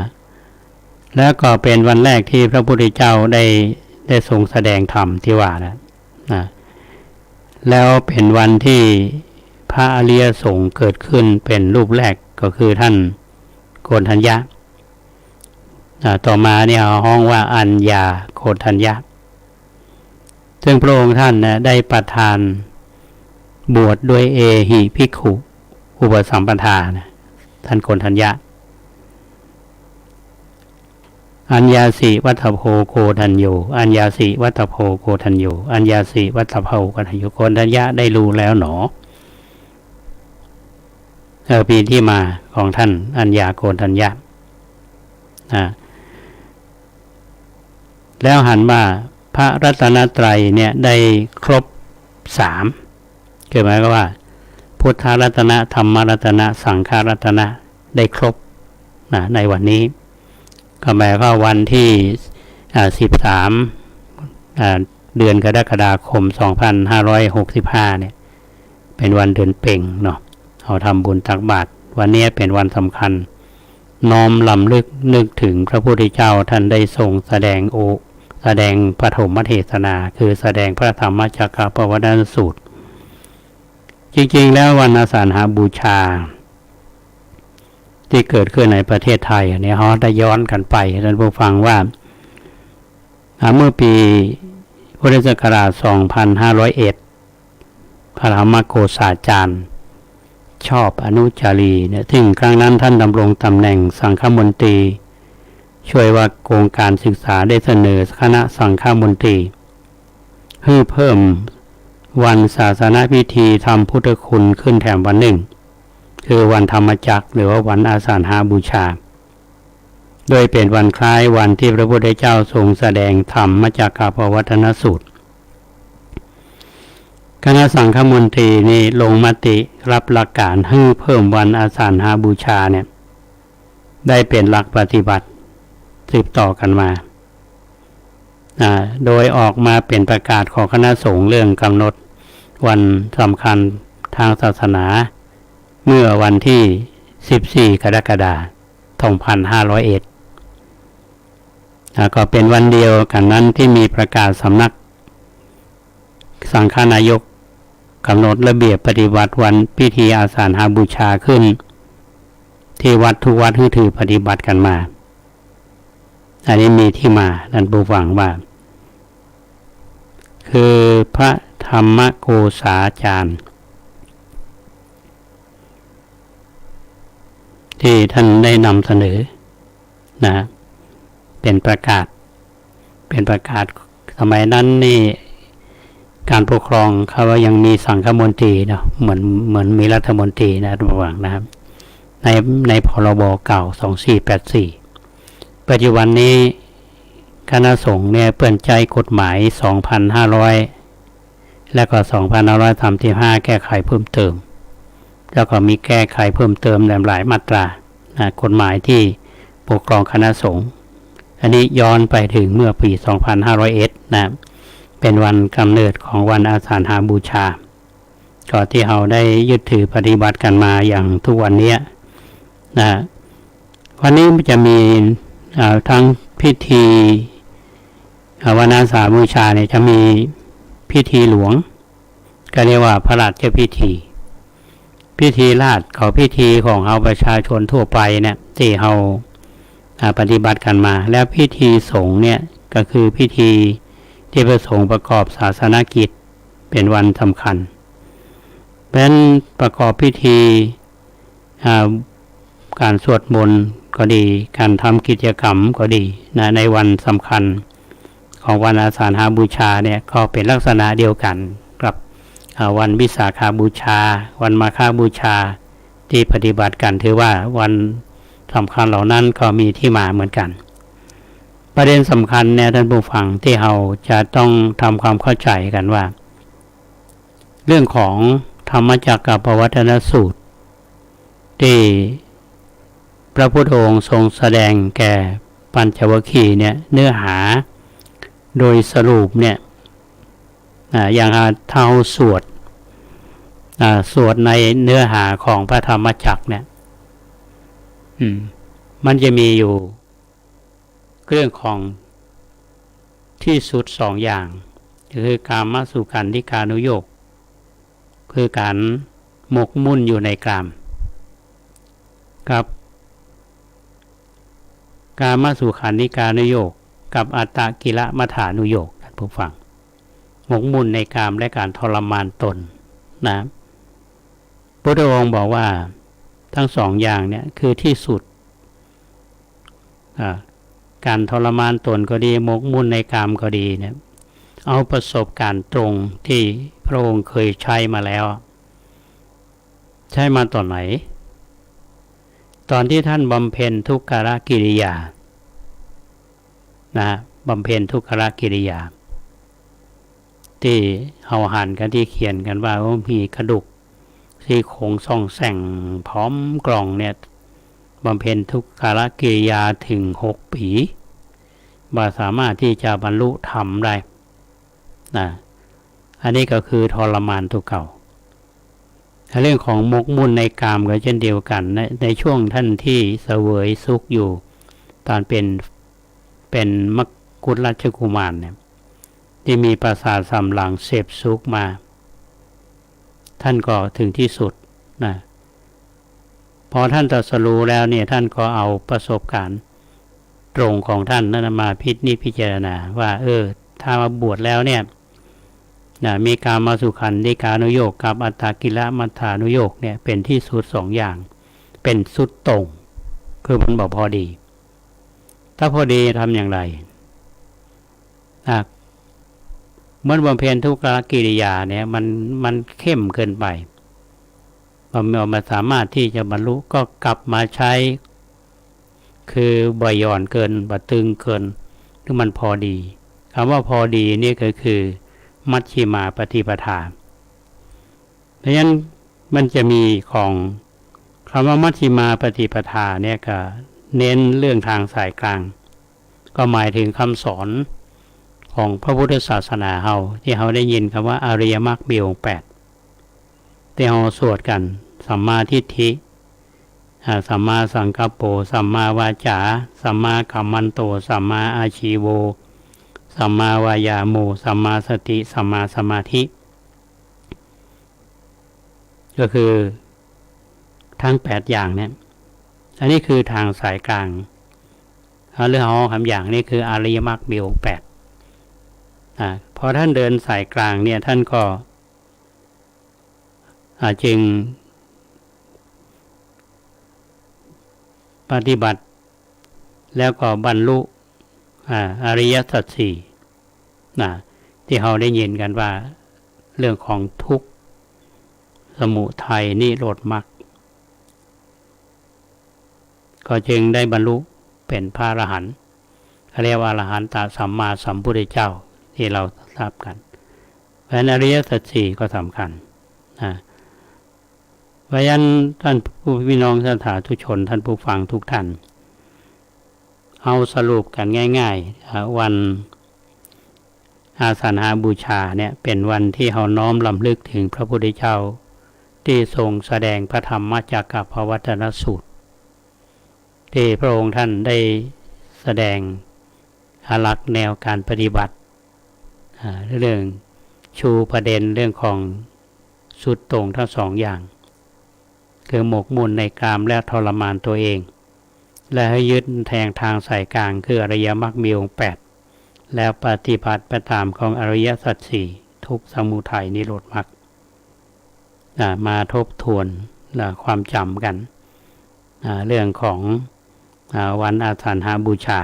แล้วก็เป็นวันแรกที่พระพุทธเจ้าได้ทรงแสดงธรรมที่ว่านะแล้วเป็นวันที่พระอริยสงฆ์เกิดขึ้นเป็นรูปแรกก็คือท่านโกณทัญญะต่อมาเนี่ยห้องว่าอัญญาโกณทัญญะซึ่งพระองค์ท่านนะได้ประทานบวชด้วยเอหิภิกขุอุปสัมปทานะท่านโกณทัญญะอัญญาสิวัตโพโกทัญโยอัญญาสิวัตโพโกทัญโยอัญญาสิวัตโพโกทัญโยโกณทัญญะได้รู้แล้วหนอปีที่มาของท่านอัญญาโกณทัญญะแล้วหันว่าพระรัตนตรัยเนี่ยได้ครบ3คือหมายก็ว่าพุทธรัตนะธรรมรัตนะสังฆรัตนะได้ครบในวันนี้ก็หมายว่าวันที่13เดือนกรกฎาคม2565เนี่ยเป็นวันเดือนเพ็ญเนาะเราทำบุญตักบาตรวันนี้เป็นวันสำคัญน้อมลำลึกนึกถึงพระพุทธเจ้าท่านได้ทรงแสดงปฐมเทศนาคือแสดงพระธรรมจักรปวัตนสูตรจริงๆแล้ววันอาสาฬหบูชาที่เกิดขึ้นในประเทศไทยเนี่ยเขาได้ย้อนกันไปท่านผู้ฟังว่าเมื่อปีพุทธศักราช2501พระธรรมโกษาจารย์ชอบอนุจารีเนี่ยซึ่งครั้งนั้นท่านดำรงตำแหน่งสังฆมนตรีช่วยว่าโครงการศึกษาได้เสนอคณะสังฆมนตรีให้เพิ่มวันศาสนพิธีทำพุทธคุณขึ้นแถมวันหนึ่งคือวันธรรมจักรหรือว่าวันอาสาฬหบูชา โดยเป็นวันคล้ายวันที่พระพุทธเจ้าทรงแสดงธรรมจักรปวัตนสูตรคณะสังฆมนตรีนี่ลงมติรับหลักการให้เพิ่มวันอาสาฬหบูชาเนี่ยได้เป็นหลักปฏิบัติสืบต่อกันมาโดยออกมาเป็นประกาศของคณะสงฆ์เรื่องกำหนดวันสำคัญทางศาสนาเมื่อวันที่14 กรกฎาคม 2501ก็เป็นวันเดียวกันนั้นที่มีประกาศสำนักสังฆนายกกำหนดระเบียบปฏิบัติวันพิธีอาสาฬหบูชาขึ้นที่วัดทุกวัดที่ถือปฏิบัติกันมาอันนี้มีที่มาท่านผู้ฟังว่าคือพระธรรมโกษาจารย์ที่ท่านได้นำเสนอนะเป็นประกาศสมัยนั้นนี่การปกครองเขาว่ายังมีสังฆมนตรีเนาะเหมือนมีรัฐมนตรีนะระหว่างนะครับในพรบเก่า2484ปัจจุบันนี้คณะสงฆ์เนี่ยเปลี่ยนใจกฎหมาย2500และก็2535แก้ไขเพิ่มเติมแล้วก็มีแก้ไขเพิ่มเติมหลายมาตรานะกฎหมายที่ปกครองคณะสงฆ์อันนี้ย้อนไปถึงเมื่อปี2501นะเป็นวันกำเนิดของวันอาสาฬหบูชาก่อนที่เราได้ยึดถือปฏิบัติกันมาอย่างทุกวันนี้นะวันนี้จะมีทั้งพิธีวันอาสาฬหบูชาเนี่ยจะมีพิธีหลวงก็เรียกว่าพระราชพิธีราชของพิธีของเราประชาชนทั่วไปเนี่ยที่เราปฏิบัติกันมาแล้วพิธีสงฆ์เนี่ยก็คือพิธีที่พระสงฆ์ประกอบศาสนกิจเป็นวันสำคัญเพราะฉะนั้นประกอบพิธีการสวดมนต์ก็ดีการทำกิจกรรมก็ดีนะในวันสำคัญของวันอาสาฬหบูชาเนี่ยก็เป็นลักษณะเดียวกันกับวันวิสาขบูชาวันมาฆบูชาที่ปฏิบัติกันถือว่าวันสำคัญเหล่านั้นก็มีที่มาเหมือนกันประเด็นสำคัญเนี่ยท่านผู้ฟังที่เราจะต้องทำความเข้าใจกันว่าเรื่องของธรรมจักรปวัตนสูตรที่พระพุทธองค์ทรงแสดงแก่ปัญจวัคคีย์เนี่ยเนื้อหาโดยสรุปเนี่ยอย่างเท่าสวดในเนื้อหาของพระธรรมจักรเนี่ยมันจะมีอยู่เรื่องของที่สุด2อย่างคือกามสุขันธิกานุโยคคือการหมกมุ่นอยู่ในกามกับกามสุขันธิกานุโยคกับอัตตกิลมัฏฐานุโยคท่านผู้ฟังหมกมุ่นในกามและการทรมานตนนะพระพุทธองค์บอกว่าทั้ง2อย่างเนี่ยคือที่สุดการทรมานตนก็ดีหมกมุ่นในกามก็ดีเนี่ยเอาประสบการณ์ตรงที่พระองค์เคยใช้มาแล้วใช้มาตอนไหนตอนที่ท่านบำเพ็ญทุกขกิริยานะบำเพ็ญทุกขกิริยาที่เอาหันกันที่เขียนกันว่ามีกระดูกซี่โครงส่องแสงพร้อมกล่องเนี่ยบำเพ็ญทุกขกิริยาถึง6 ปีว่าสามารถที่จะบรรลุธรรมได้นะอันนี้ก็คือทรมานทุกข์เก่าเรื่องของหมกมุ่นในกามก็เช่นเดียวกันในช่วงท่านที่เสวยสุขอยู่ตอนเป็นมกุฎราชกุมารเนี่ยที่มีประสาทสำหลังเสพสุขมาท่านก็ถึงที่สุดนะพอท่านตรัสรู้แล้วเนี่ยท่านก็เอาประสบการณ์ตรงของท่านนั้นมาพิจารณาว่าถ้ามาบวชแล้วเนี่ยมีกามสุขันธิกานุโยคกับอัตตกิลมัฏฐานุโยคเนี่ยเป็นที่สุด2อย่างเป็นสุดตรงคือมันบอกพอดีถ้าพอดีทำอย่างไรเมื่อบำเพ็ญทุกขกิริยาเนี่ยมันเข้มเกินไปมันสามารถที่จะบรรลุก็กลับมาใช้ คือบ่หย่อนเกินบ่ตึงเกินหรือมันพอดีคำว่าพอดีนี่ก็คือมัชฌิมาปฏิปทาเพราะฉะนั้นมันจะมีของคำว่ามัชฌิมาปฏิปทาเนี่ยก็เน้นเรื่องทางสายกลางก็หมายถึงคำสอนของพระพุทธศาสนาเฮาที่เราได้ยินคำว่าอริยมรรคมีองค์8ที่เราสวดกันสัมมาทิฏฐิสัมมาสังกัปโปสัมมาวาจาสัมมากัมมันโตสัมมาอาชีโวสัมมาวายาโมสัมมาสติสัมมาสมาธิก็คือทั้ง8อย่างเนี่ยอันนี้คือทางสายกลางเรื่องของคำอย่างนี้คืออริยมรรคมีองค์8พอท่านเดินสายกลางเนี่ยท่านก็จึงปฏิบัติแล้วก็บรรลุอริยสัจสี่ที่เราได้ยินกันว่าเรื่องของทุกข์สมุทัยนิโรธมรรคก็จึงได้บรรลุเป็นพระอรหันต์เรียกว่าอรหันตสัมมาสัมพุทธเจ้าที่เราทราบกันเพราะฉะนั้นอริยสัจสี่ก็สำคัญเพราะฉะนั้นท่านผู้พี่น้องสาธุชนท่านผู้ฟังทุกท่านเอาสรุปกันง่ายๆวันอาสาฬหบูชาเนี่ยเป็นวันที่เราน้อมรำลึกถึงพระพุทธเจ้าที่ทรงแสดงพระธรรมจักรพวัตนสูตรที่พระองค์ท่านได้แสดงหลักแนวการปฏิบัติเรื่องชูประเด็นเรื่องของสุดโต่งทั้งสองอย่างคือหมกมุ่นในกามและทรมานตัวเองและให้ยึดแทงทางสายกลางคืออริยมรรคมีองค์8แล้วปฏิบัติไปตามของอริยสัจสี่ทุกข์สมุทัยนิโรธมรรคมาทบทวนความจำกันเรื่องของวันอาสาฬหบูชา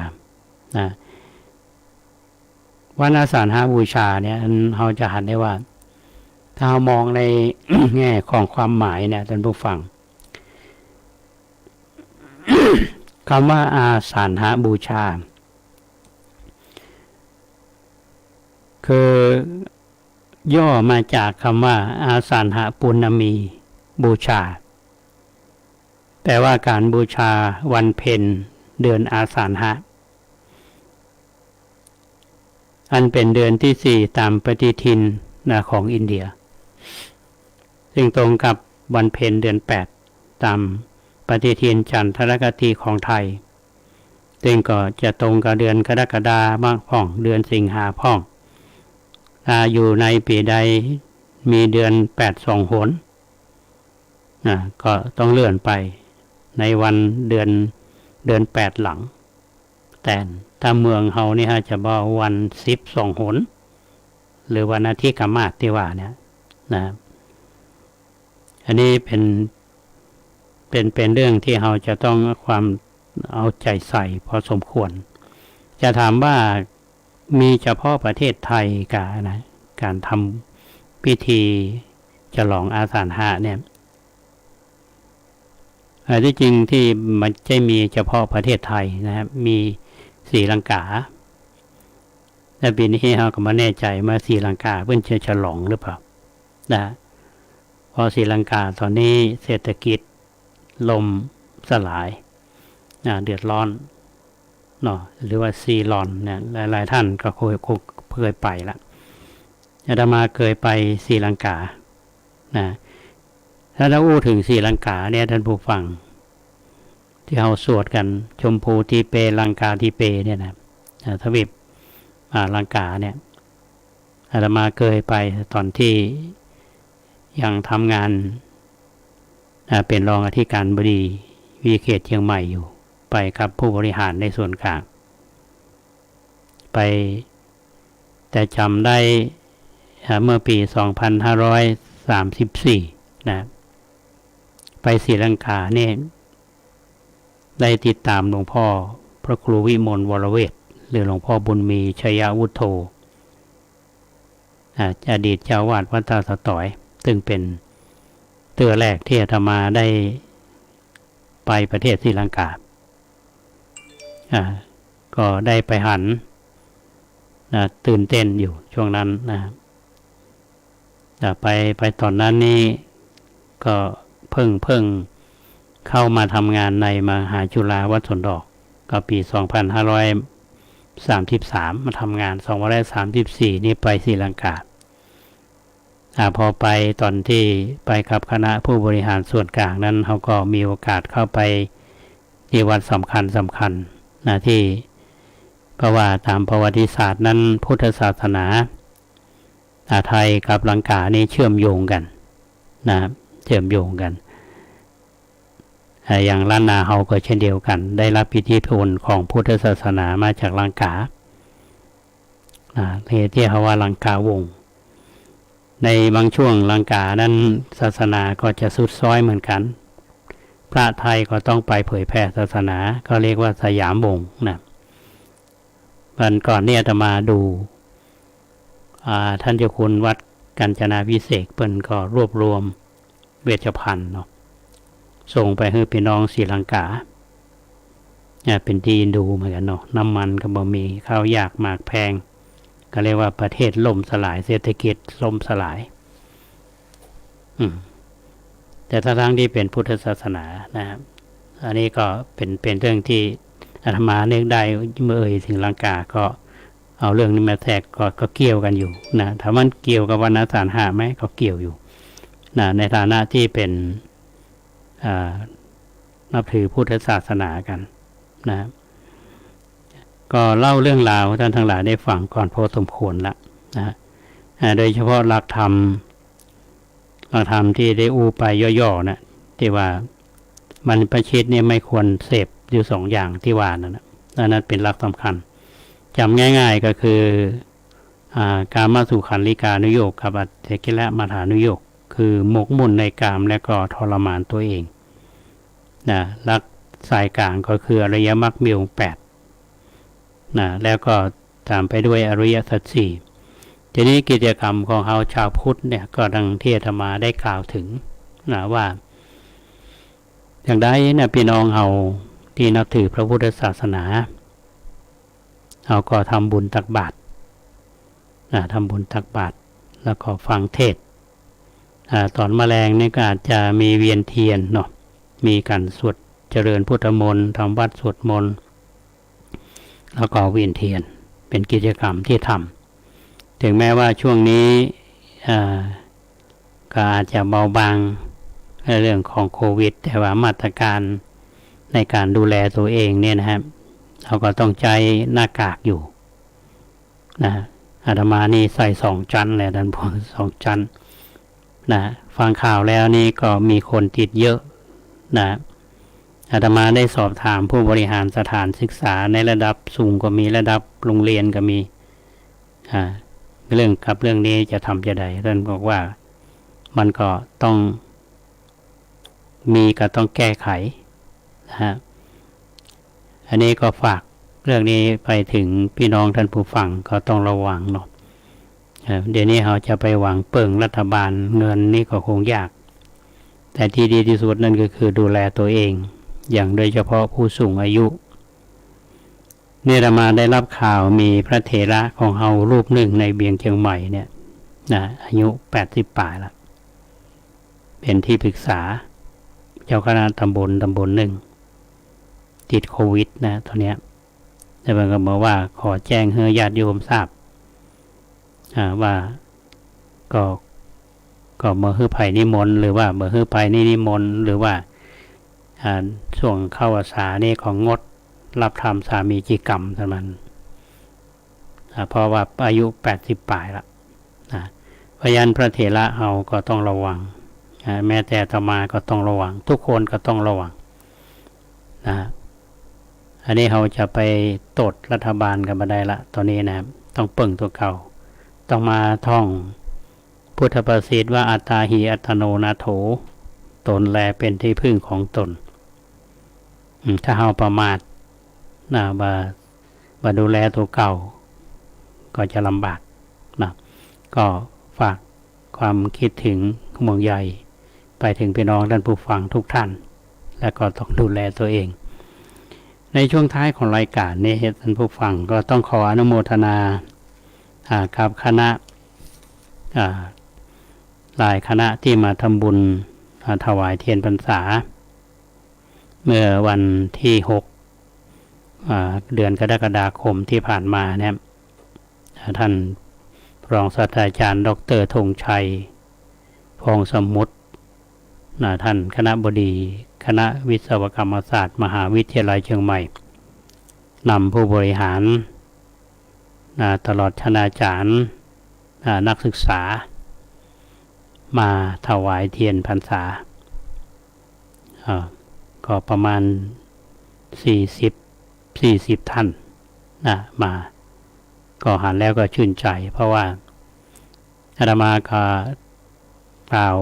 วันอาสาฬหบูชาเนี่ยเราจะหันได้ว่าถ้าเรามองใน แง่ของความหมายเนี่ยท่านผู้ฟัง คำว่าอาสาฬหบูชาคือย่อมาจากคำว่าอาสาฬหปุณณมีบูชาแปลว่าการบูชาวันเพ็ญเดือนอาสาฬหะอันเป็นเดือนที่4ตามปฏิทินของอินเดียซึ่งตรงกับวันเพ็ญเดือน8ตามปฏิทินจันทรคติของไทยซึ่งก็จะตรงกับเดือนกรกฎาคมพ่องเดือนสิงหาพ่องอยู่ในปีใดมีเดือน8 2 หนก็ต้องเลื่อนไปในวันเดือน8หลังแต่ถ้าเมืองเฮานี่จะบอกวัน10 2 หนหรือวันอาทิตย์กมาศที่ว่าเนี่ยนะอันนี้เป็นเรื่องที่เราจะต้องความเอาใจใส่พอสมควรจะถามว่ามีเฉพาะประเทศไทยการทำพิธีฉลองอาสาฬหะเนี่ยที่จริงที่มันจะมีเฉพาะประเทศไทยนะครับมีศรีลังกาแต่ปีนี้เราก็ไม่แน่ใจว่าศรีลังกาเพิ่งจะฉลองหรือเปล่าเพราะศรีลังกาตอนนี้เศรษฐกิจลมสลายเดือดร้อนเนาะหรือว่าซีรอนเนี่ยหลายๆท่านก็เคยไปละอาตมาเคยไปศรีลังกาถ้าเราอู้ถึงศรีลังกาเนี่ยท่านผู้ฟังที่เราสวดกันชมพูทีเปลังกาทีเปเนี่ยนะทวีปลังกาเนี่ยอาตมาเคยไปตอนที่ยังทำงานเป็นรองอธิการบดีวิเขตเชียงใหม่อยู่ไปกับผู้บริหารในส่วนกลางไปแต่จำได้เมื่อปี 2534 ไปศรีลังกาเนี่ยได้ติดตามหลวงพ่อพระครูวิมลวรเวทหรือหลวงพ่อบุญมีชัยวุฒโธอดีตเจ้าวาดวัดท่าสะตอยซึ่งเป็นเตือแรกที่อาตมาได้ไปประเทศศรีลังกา ก็ได้ไปหันตื่นเต้นอยู่ช่วงนั้นแต่ไปตอนนั้นนี่ก็เพิ่งเข้ามาทำงานในมหาจุฬาวัดสวนดอกก็ปี 2533 มาทำงาน 2534 นี่ไปศรีลังกาพอไปตอนที่ไปกับคณะผู้บริหารส่วนกลางนั้นเขาก็มีโอกาสเข้าไปที่วัดสำคัญที่เพราะว่าตามประวัติศาสตร์นั้นพุทธศาสนาไทยกับลังกานี่เชื่อมโยงกันเชื่อมโยงกันอย่างล้านนาเฮาก็เช่นเดียวกันได้รับอิทธิพลของพุทธศาสนามาจากลังกาที่เขาว่าลังกาวงศ์ในบางช่วงลังกานั้นศาสนาก็จะสุดซ้อยเหมือนกันพระไทยก็ต้องไปเผยแผ่ศาสนาก็เรียกว่าสยามวงศ์วันก่อนเนี่ยอาตมาดูท่านเจ้าคุณวัดกัญจนาภิเษกเปิ้นก็รวบรวมเวชภัณฑ์ส่งไปให้พี่น้องศรีลังกาเป็นที่ดูเหมือนกันน้ำมันก็บ่มีข้าวยากหมากแพงก็เรียกว่าประเทศล่มสลายเศรษฐกิจล่มสลายแต่ทั้งที่เป็นพุทธศาสนานะครับอันนี้ก็เป็นเรื่องที่อาตมาเนึกได้เมื่อถึงลังกาก็เอาเรื่องนี้มาแทรกก็เกี่ยวกันอยู่ถ้ามันเกี่ยวกับวรรณสารหะไหมก็เกี่ยวอยู่ในฐานะที่เป็นนับถือพุทธศาสนากันก็เล่าเรื่องราวท่านทั้งหลายได้ฟังก่อนพอสมควรละโดยเฉพาะหลักธรรมที่ได้อู้ไปย่อๆที่ว่ามันประชิดเนี่ยไม่ควรเสพอยู่สองอย่างที่ว่านั้นเป็นหลักสำคัญจำง่ายๆก็คือการมาสู่ขันลิกานุโยคกับอัตถกิลมัฏฐานุโยคคือหมกมุ่นในกามและก็ทรมานตัวเองหลักสายกลางก็คืออริยมรรคมีองค์8แล้วก็ตามไปด้วยอริยสัจสี่ทีนี้กิจกรรมของเราชาวพุทธเนี่ยก็ดังที่อาตมาได้กล่าวถึงว่าอย่างใดพี่น้องเราที่นับถือพระพุทธศาสนาเราก็ทำบุญตักบาตรทำบุญตักบาตรแล้วก็ฟังเทศตอนแมลงนี่ก็อาจจะมีเวียนเทียนมีการสวดเจริญพุทธมนต์ทำวัดสวดมนต์แล้วก็เวียนเทียนเป็นกิจกรรมที่ทำถึงแม้ว่าช่วงนี้ก็อาจจะเบาบางในเรื่องของโควิดแต่ว่ามาตรการในการดูแลตัวเองเนี่ยนะครับเราก็ต้องใช้หน้ากากอยู่อาตมานี่ใส่2 ชั้นเลยท่านผู้2 ชั้นฟังข่าวแล้วนี่ก็มีคนติดเยอะอาตมาได้สอบถามผู้บริหารสถานศึกษาในระดับสูงก็มีระดับโรงเรียนก็มีเรื่องนี้จะทำจะใดท่านบอกว่ามันก็ต้องแก้ไขอันนี้ก็ฝากเรื่องนี้ไปถึงพี่น้องท่านผู้ฟังก็ต้องระวังเดี๋ยวนี้เราจะไปหวังเปิ่งรัฐบาลเงินนี่ก็คงยากแต่ที่ดีที่สุดนั่นก็คือดูแลตัวเองอย่างโดยเฉพาะผู้สูงอายุเนี่ยมาได้รับข่าวมีพระเถระของเรารูปหนึ่งในเบียงเชียงใหม่เนี่ยอายุ80 ป่ายแล้วเป็นที่ปรึกษาเจ้าคณะตำบลหนึ่งติดโควิดตอนนี้แต่บางก็บอกว่าขอแจ้งให้ญาติโยมทราบว่าก็เมื่อฮื้อไผ่นิมนต์หรือว่าเมื่อฮื้อไผ่นิมนต์หรือว่าช่วงเข้าพรรษานี่ของงดรับทำสามีจิกรรมท่านมันเพราะว่าอายุ80 ป่ายละเพราะฉะนั้นพระเถระเราก็ต้องระวังแม้แต่อาตมาก็ต้องระวังทุกคนก็ต้องระวังอันนี้เราจะไปตดรัฐบาลกันมาได้ละตอนนี้ต้องเปิ่งตัวเก่าต้องมาท่องพุทธประสิทธิ์ว่าอัตตาหิอัตโนนาโถตนแลเป็นที่พึ่งของตนถ้าเราประมาทมาดูแลตัวเก่าก็จะลำบากก็ฝากความคิดถึงห่วงใยไปถึงพี่น้องท่านผู้ฟังทุกท่านและก็ต้องดูแลตัวเองใน ในช่วงท้ายของรายการนี้ท่านผู้ฟังก็ต้องขออนุโมทนากับคณะหลายคณะที่มาทำบุญถวายเทียนพรรษาเมื่อวันที่6เดือนกรกฎาคมที่ผ่านมาเนี่ยท่านรองศาสตราจารย์ดร.ธงชัยพงษ์สมุทรท่านคณบดีคณะวิศวกรรมศาสตร์มหาวิทยาลัยเชียงใหม่นำผู้บริหารตลอดคณาจารย์นักศึกษามาถวายเทียนพรรษาก็ประมาณ40ท่านมาก็หันแล้วก็ชื่นใจเพราะว่าอาตมาก็กล่าว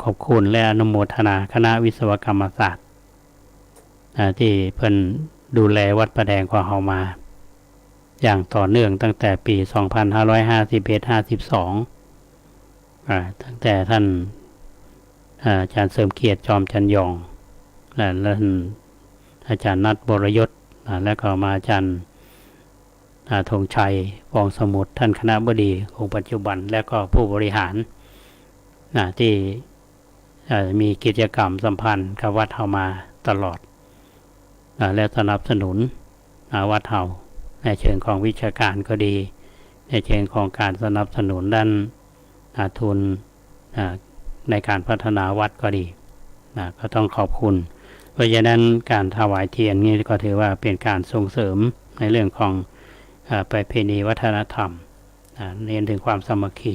ขอบคุณและอนุโมทนาคณะวิศวกรรมศาสตร์ที่เพิ่นดูแลวัดประแดงของเฮามาอย่างต่อเนื่องตั้งแต่ปี2551-52ตั้งแต่ท่านอาจารย์เสริมเกียรติจอมจันยองและท่านอาจารย์นัทบรยศและก็มาอาจารย์ธงชัยปองสมุทรท่านคณบดีองค์ปัจจุบันและก็ผู้บริหารที่มีกิจกรรมสัมพันธ์กับวัดเฮามาตลอดและสนับสนุนวัดเฮาในเชิงของวิชาการก็ดีในเชิงของการสนับสนุนด้านทุนในการพัฒนาวัดก็ดีก็ต้องขอบคุณเพราะฉะนั้นการถวายเทียนนี่ก็ถือว่าเป็นการส่งเสริมในเรื่องของประเพณีวัฒนธรรมเน้นถึงความสามัคคี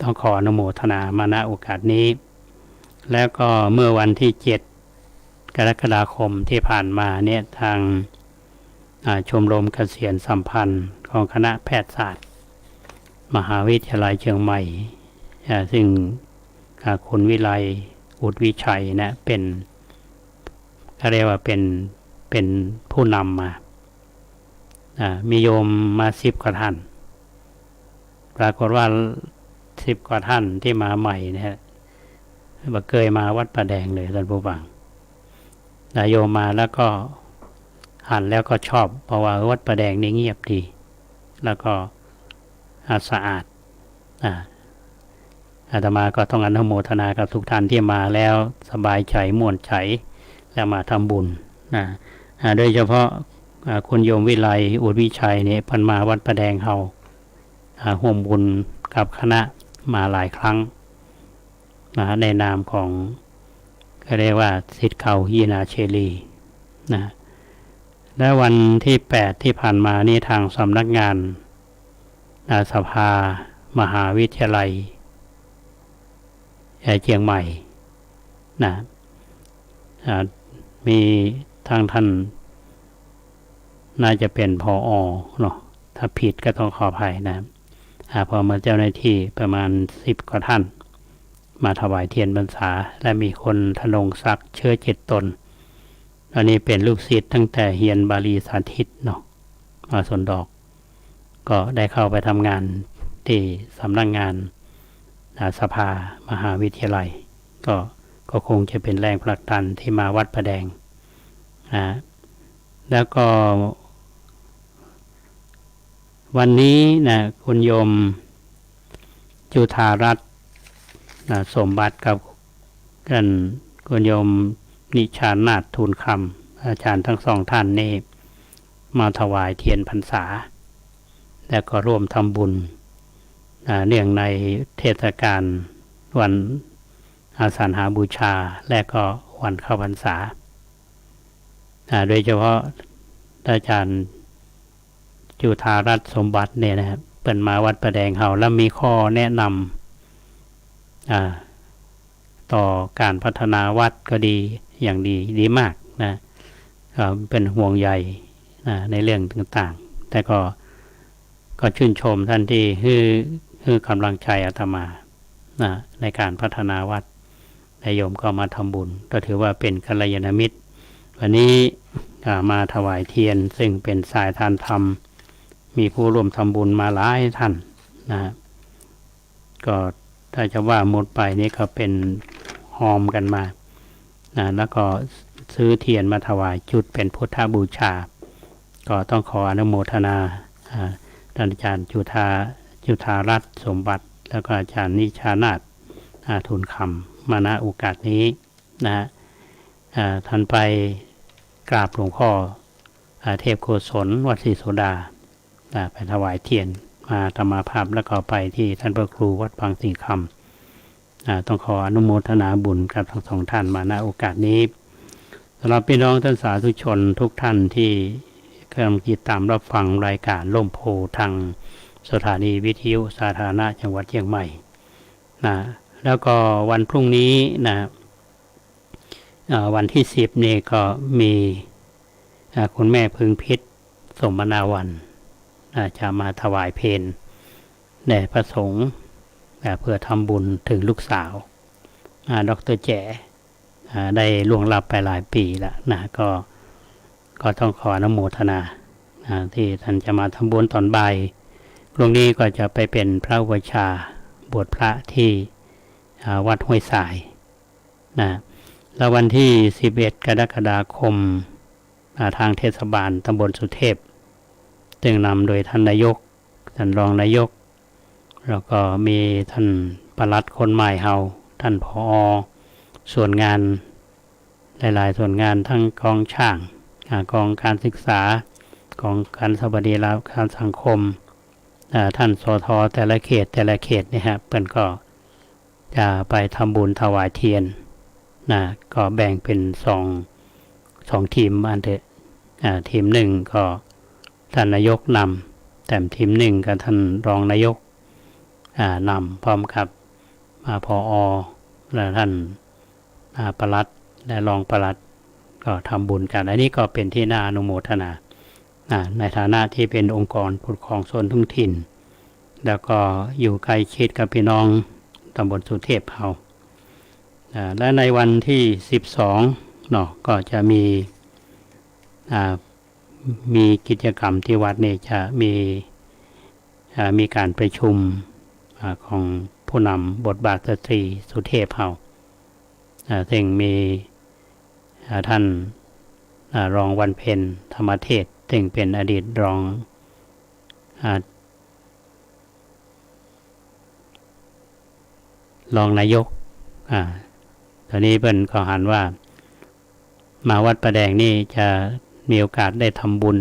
ต้องขออนุโมทนามาณโอกาสนี้แล้วก็เมื่อวันที่7กรกฎาคมที่ผ่านมาเนี่ยทางชมรมเกษียณสัมพันธ์ของคณะแพทยศาสตร์มหาวิทยาลัยเชียงใหม่ซึ่งคุณวิไลอุดวิชัยนะเป็นเขาเรียกว่าเป็นผู้นำมามีโยมมา10กว่าท่านปรากฏว่า10กว่าท่านที่มาใหม่เนี่ยบ่เคยมาวัดประแดงเลยท่านผู้ฟังโยมมาแล้วก็หันแล้วก็ชอบเพราะว่าวัดประแดงนี่เงียบดีแล้วก็สะอาดอาตมาก็ต้องอนุโมทนากับทุกท่านที่มาแล้วสบายใจม่วนใจแล้วมาทำบุญโดยเฉพาะคุณโยมวิไลอุดวิชัยเนี่ยเพิ่นมาวัดประแดงเฮาร่วมบุญกับคณะมาหลายครั้งในนามของก็เรียกว่าศิษย์เก่ายีนาเชลีและวันที่8ที่ผ่านมานี่ทางสำนักงานสภามหาวิทยาลัยเชียงใหม่มีทางท่านน่าจะเป็นผอ.เนาะถ้าผิดก็ต้องขออภัยนะพอมาเจ้าหน้าที่ประมาณ10กว่าท่านมาถวายเทียนพรรษาและมีคนธนงศักดิ์เชื้อจิตตนอันนี้เป็นลูกศิษย์ตั้งแต่เฮียนบาลีสาธิตเนาะมาสนดอกก็ได้เข้าไปทำงานที่สำนักงานสภามหาวิทยาลัยก็คงจะเป็นแรงผลักดันที่มาวัดประแดงแล้วก็วันนี้นะคุณโยมจุฑารัตน์สมบัติกับกันคุณโยมนิชานาถทูลคำอาจารย์ทั้งสองท่านนี่มาถวายเทียนพรรษาแล้วก็ร่วมทำบุญเนื่องในเทศกาลวันอาสาฬหบูชาและก็วันเข้าพรรษาโดยเฉพาะอาจารย์จุฑารัตน์สมบัติเนี่ยนะครับเป็นมาวัดประแดงเฮาแล้วมีข้อแนะนำต่อการพัฒนาวัดก็ดีอย่างดีมากนะเป็นห่วงใยในเรื่องต่างๆแต่ก็ชื่นชมท่านที่ให้กำลังใจอาตมาในการพัฒนาวัดนายโยมก็มาทำบุญก็ถือว่าเป็นกัลยาณมิตรวันนี้มาถวายเทียนซึ่งเป็นสายทานธรรมมีผู้ร่วมทำบุญมาหลายท่านก็ถ้าจะว่าหมดไปนี่ก็เป็นหอมกันมาแล้วก็ ซื้อเทียนมาถวายจุดเป็นพุทธบูชาก็ต้องขออนุโมทนาท่านอาจารย์จุธารัตน์สมบัติแล้วก็อาจารย์นิชานาถทุนคำมาณโอกาสนี้นะท่านไปกราบหลวงพ่อเทพโกศลวัดศรีโสดาไปถวายเทียนมาธรรมาภาพแล้วก็ไปที่ท่านพระครูวัดบางสีคำต้องขออนุโมทนาบุญกับทั้งสองท่านมาณโอกาสนี้สำหรับพี่น้องท่านสาธุชนทุกท่านที่กำลังติดตามรับฟังรายการร่มโพทางสถานีวิทยุสาธารณะจังหวัดเชียงใหม่นะแล้วก็วันพรุ่งนี้นะวันที่10นี่ก็มีคุณแม่พึงพิษสมนาวันจะมาถวายเพลแด่พระสงฆ์เพื่อทำบุญถึงลูกสาวดร.แจ๋ได้ล่วงลับไปหลายปีแล้วนะก็ต้องขออนุโมทนาที่ท่านจะมาทำบุญตอนบ่ายพรุ่งนี้ก็จะไปเป็นพระอุปัชฌาย์บวชพระที่วัดห้วยสายนะแล้ววันที่11 กรกฎาคมทางเทศบาลตำบลสุเทพซึ่งนำโดยท่านนายกท่านรองนายกแล้วก็มีท่านปลัดคนใหม่เฮาท่านผอ.ส่วนงานหลายๆส่วนงานทั้งกองช่างกองการศึกษากองการสวัสดิการสังคมท่านสท.แต่ละเขตเนี่ยฮะเปิ้นก็จะไปทำบุญถวายเทียนก็แบ่งเป็นสองทีมอันเถอะทีมหนึ่งก็ท่านนายกนำแต่ทีมหนึ่งก็ท่านรองนายกนำพร้อมกับผอ.และท่านปลัดและรองปลัดก็ทำบุญกันอันนี้ก็เป็นที่น่าอนุโมทนาในฐานะที่เป็นองค์กรปกครองส่วนท้องถิ่นแล้วก็อยู่ใกล้ชิดกับพี่น้องตำบลสุเทพเราและในวันที่12เนาะก็จะมีกิจกรรมที่วัดนี่จะมีการประชุมของผู้นำบทบาทสตรีสุเทพเราซึ่งมีท่านรองวันเพ็ญธรรมเทศซึ่งเป็นอดีตรองนายกตอนนี้เพิ่นก็หันว่ามาวัดประแดงนี่จะมีโอกาสได้ทำบุญ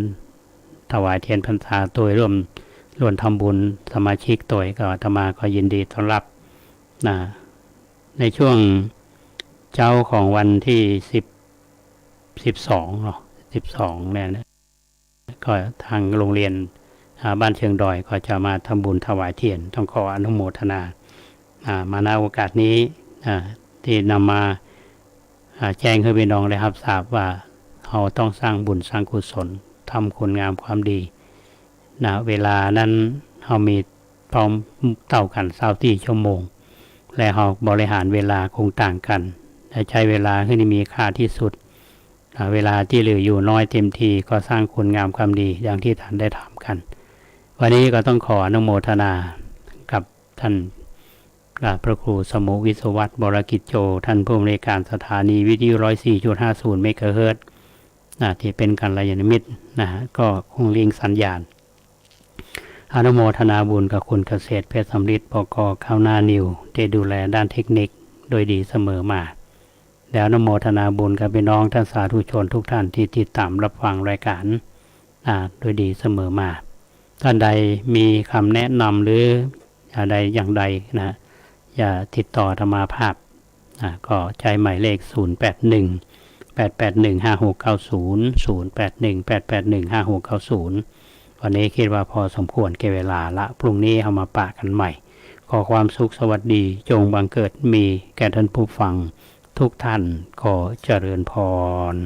ถวายเทียนพรรษาตัวร่วมทำบุญสมาชิกตัวก็อาตมาก็ยินดีต้อนรับในช่วงเจ้าของวันที่12เนาะ12เนี่ยก็ทางโรงเรียนบ้านเชียงดอยก็จะมาทำบุญถวายเทียนต้องขออนุโมทนามาณโอกาสนี้ที่นำมาแจ้งให้พี่น้องได้รับทราบว่าเราต้องสร้างบุญสร้างกุศลทำคุณงามความดีเวลานั้นเรามีพร้อมเท่ากัน24 ชั่วโมงและเราบริหารเวลาคงต่างกันใช้เวลาให้มีค่าที่สุดเวลาที่เหลืออยู่น้อยเต็มทีก็สร้างคุณงามความดีอย่างที่ท่านได้ทำกันวันนี้ก็ต้องขออนุโมทนากับท่านพระครูสมุวิศวัตรบรกิจโจท่านผู้อำนวยการสถานีวิทยุ 104.50 เมกะเฮิรตซ์ที่เป็นกัลยาณมิตรก็คงเลี้ยงสัญญาณอนุโมทนาบุญกับคุณเกษตรเพชรสำริดปกข้าวหน้านิวได้ดูแลด้านเทคนิคโดยดีเสมอมาแล้วอนุโมทนาบุญกับพี่น้องท่านสาธุชนทุกท่านที่ติดตามรับฟังรายการโดยดีเสมอมาท่านใดมีคำแนะนำหรืออะไรอย่างใดอย่าติดต่อธรรมาภาพก็ใช้หมายเลข0818815690 วันนี้คิดว่าพอสมควรแก่เวลาละพรุ่งนี้เอามาปะกันใหม่ขอความสุขสวัสดีจงบังเกิดมีแก่ท่านผู้ฟังทุกท่านขอเจริญพร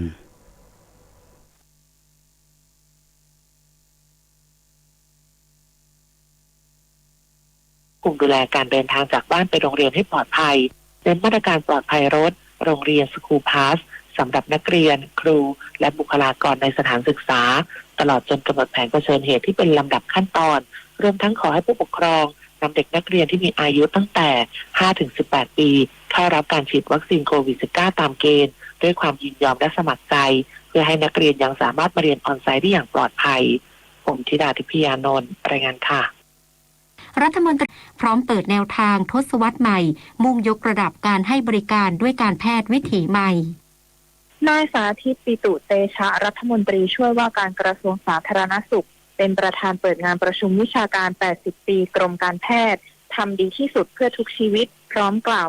กลุ่มดูแลการเดินทางจากบ้านไปโรงเรียนให้ปลอดภัยเน้นมาตรการปลอดภัยรถโรงเรียนสคูลพาสสำหรับนักเรียนครูและบุคลากรในสถานศึกษาตลอดจนกำหนดแผนเผชิญเหตุที่เป็นลำดับขั้นตอนรวมทั้งขอให้ผู้ปกครองนำเด็กนักเรียนที่มีอายุตั้งแต่ 5-18 ปีเข้ารับการฉีดวัคซีนโควิด -19 ตามเกณฑ์ ด้วยความยินยอมและสมัครใจเพื่อให้นักเรียนยังสามารถมาเรียนออนไซต์ได้อย่างปลอดภัยผมธิดาทิพยานนท์รายงานค่ะรัฐมนตรีพร้อมเปิดแนวทางทศวรรษใหม่มุ่งยกระดับการให้บริการด้วยการแพทย์วิถีใหม่นายสาธิต ปิตุเตชะรัฐมนตรีช่วยว่าการกระทรวงสาธารณสุขเป็นประธานเปิดงานประชุมวิชาการ80 ปีกรมการแพทย์ทำดีที่สุดเพื่อทุกชีวิตพร้อมกล่าว